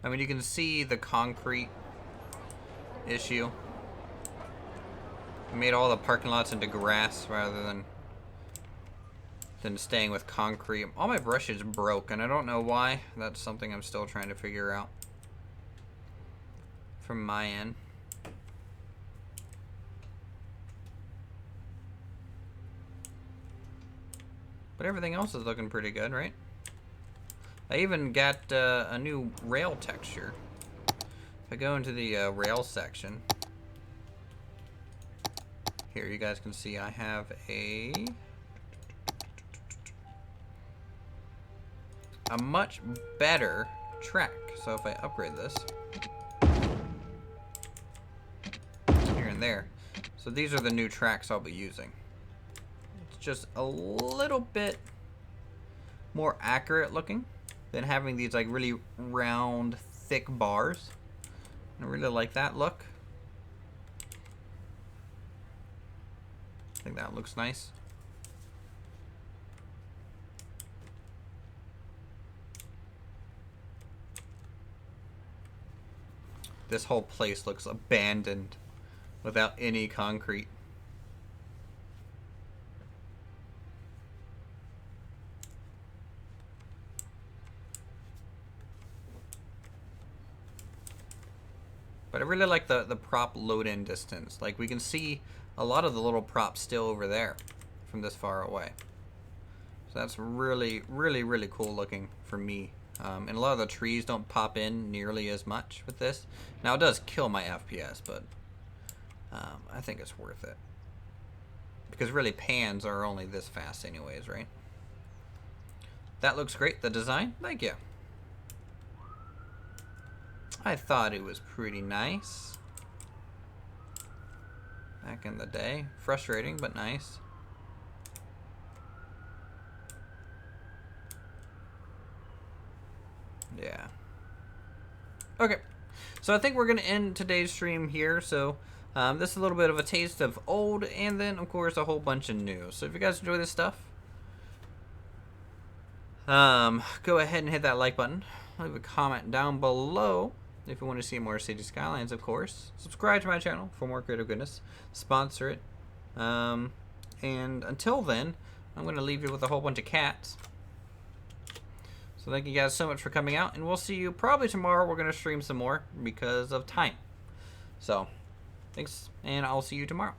I mean, you can see the concrete issue. I made all the parking lots into grass rather than staying with concrete. All my brushes broke, and I don't know why. That's something I'm still trying to figure out from my end. But everything else is looking pretty good, right? I even got a new rail texture. If I go into the rail section, here you guys can see I have a much better track. So if I upgrade this here and there, so these are the new tracks I'll be using. It's just a little bit more accurate looking than having these like really round, thick bars. I really like that look. I think that looks nice. This whole place looks abandoned without any concrete. But I really like the prop load-in distance. Like, we can see a lot of the little props still over there from this far away. So that's really, really, really cool looking for me. And a lot of the trees don't pop in nearly as much with this. Now, it does kill my FPS, but I think it's worth it. Because really, pans are only this fast anyways, right? That looks great. The design? Thank you. I thought it was pretty nice back in the day. Frustrating, but nice. Yeah. Okay. So I think we're going to end today's stream here. So this is a little bit of a taste of old and then, of course, a whole bunch of new. So if you guys enjoy this stuff, go ahead and hit that like button. Leave a comment down below if you want to see more City Skylines, of course. Subscribe to my channel for more creative goodness. Sponsor it. And until then, I'm going to leave you with a whole bunch of cats. So thank you guys so much for coming out, and we'll see you probably tomorrow. We're going to stream some more because of time. So, thanks, and I'll see you tomorrow.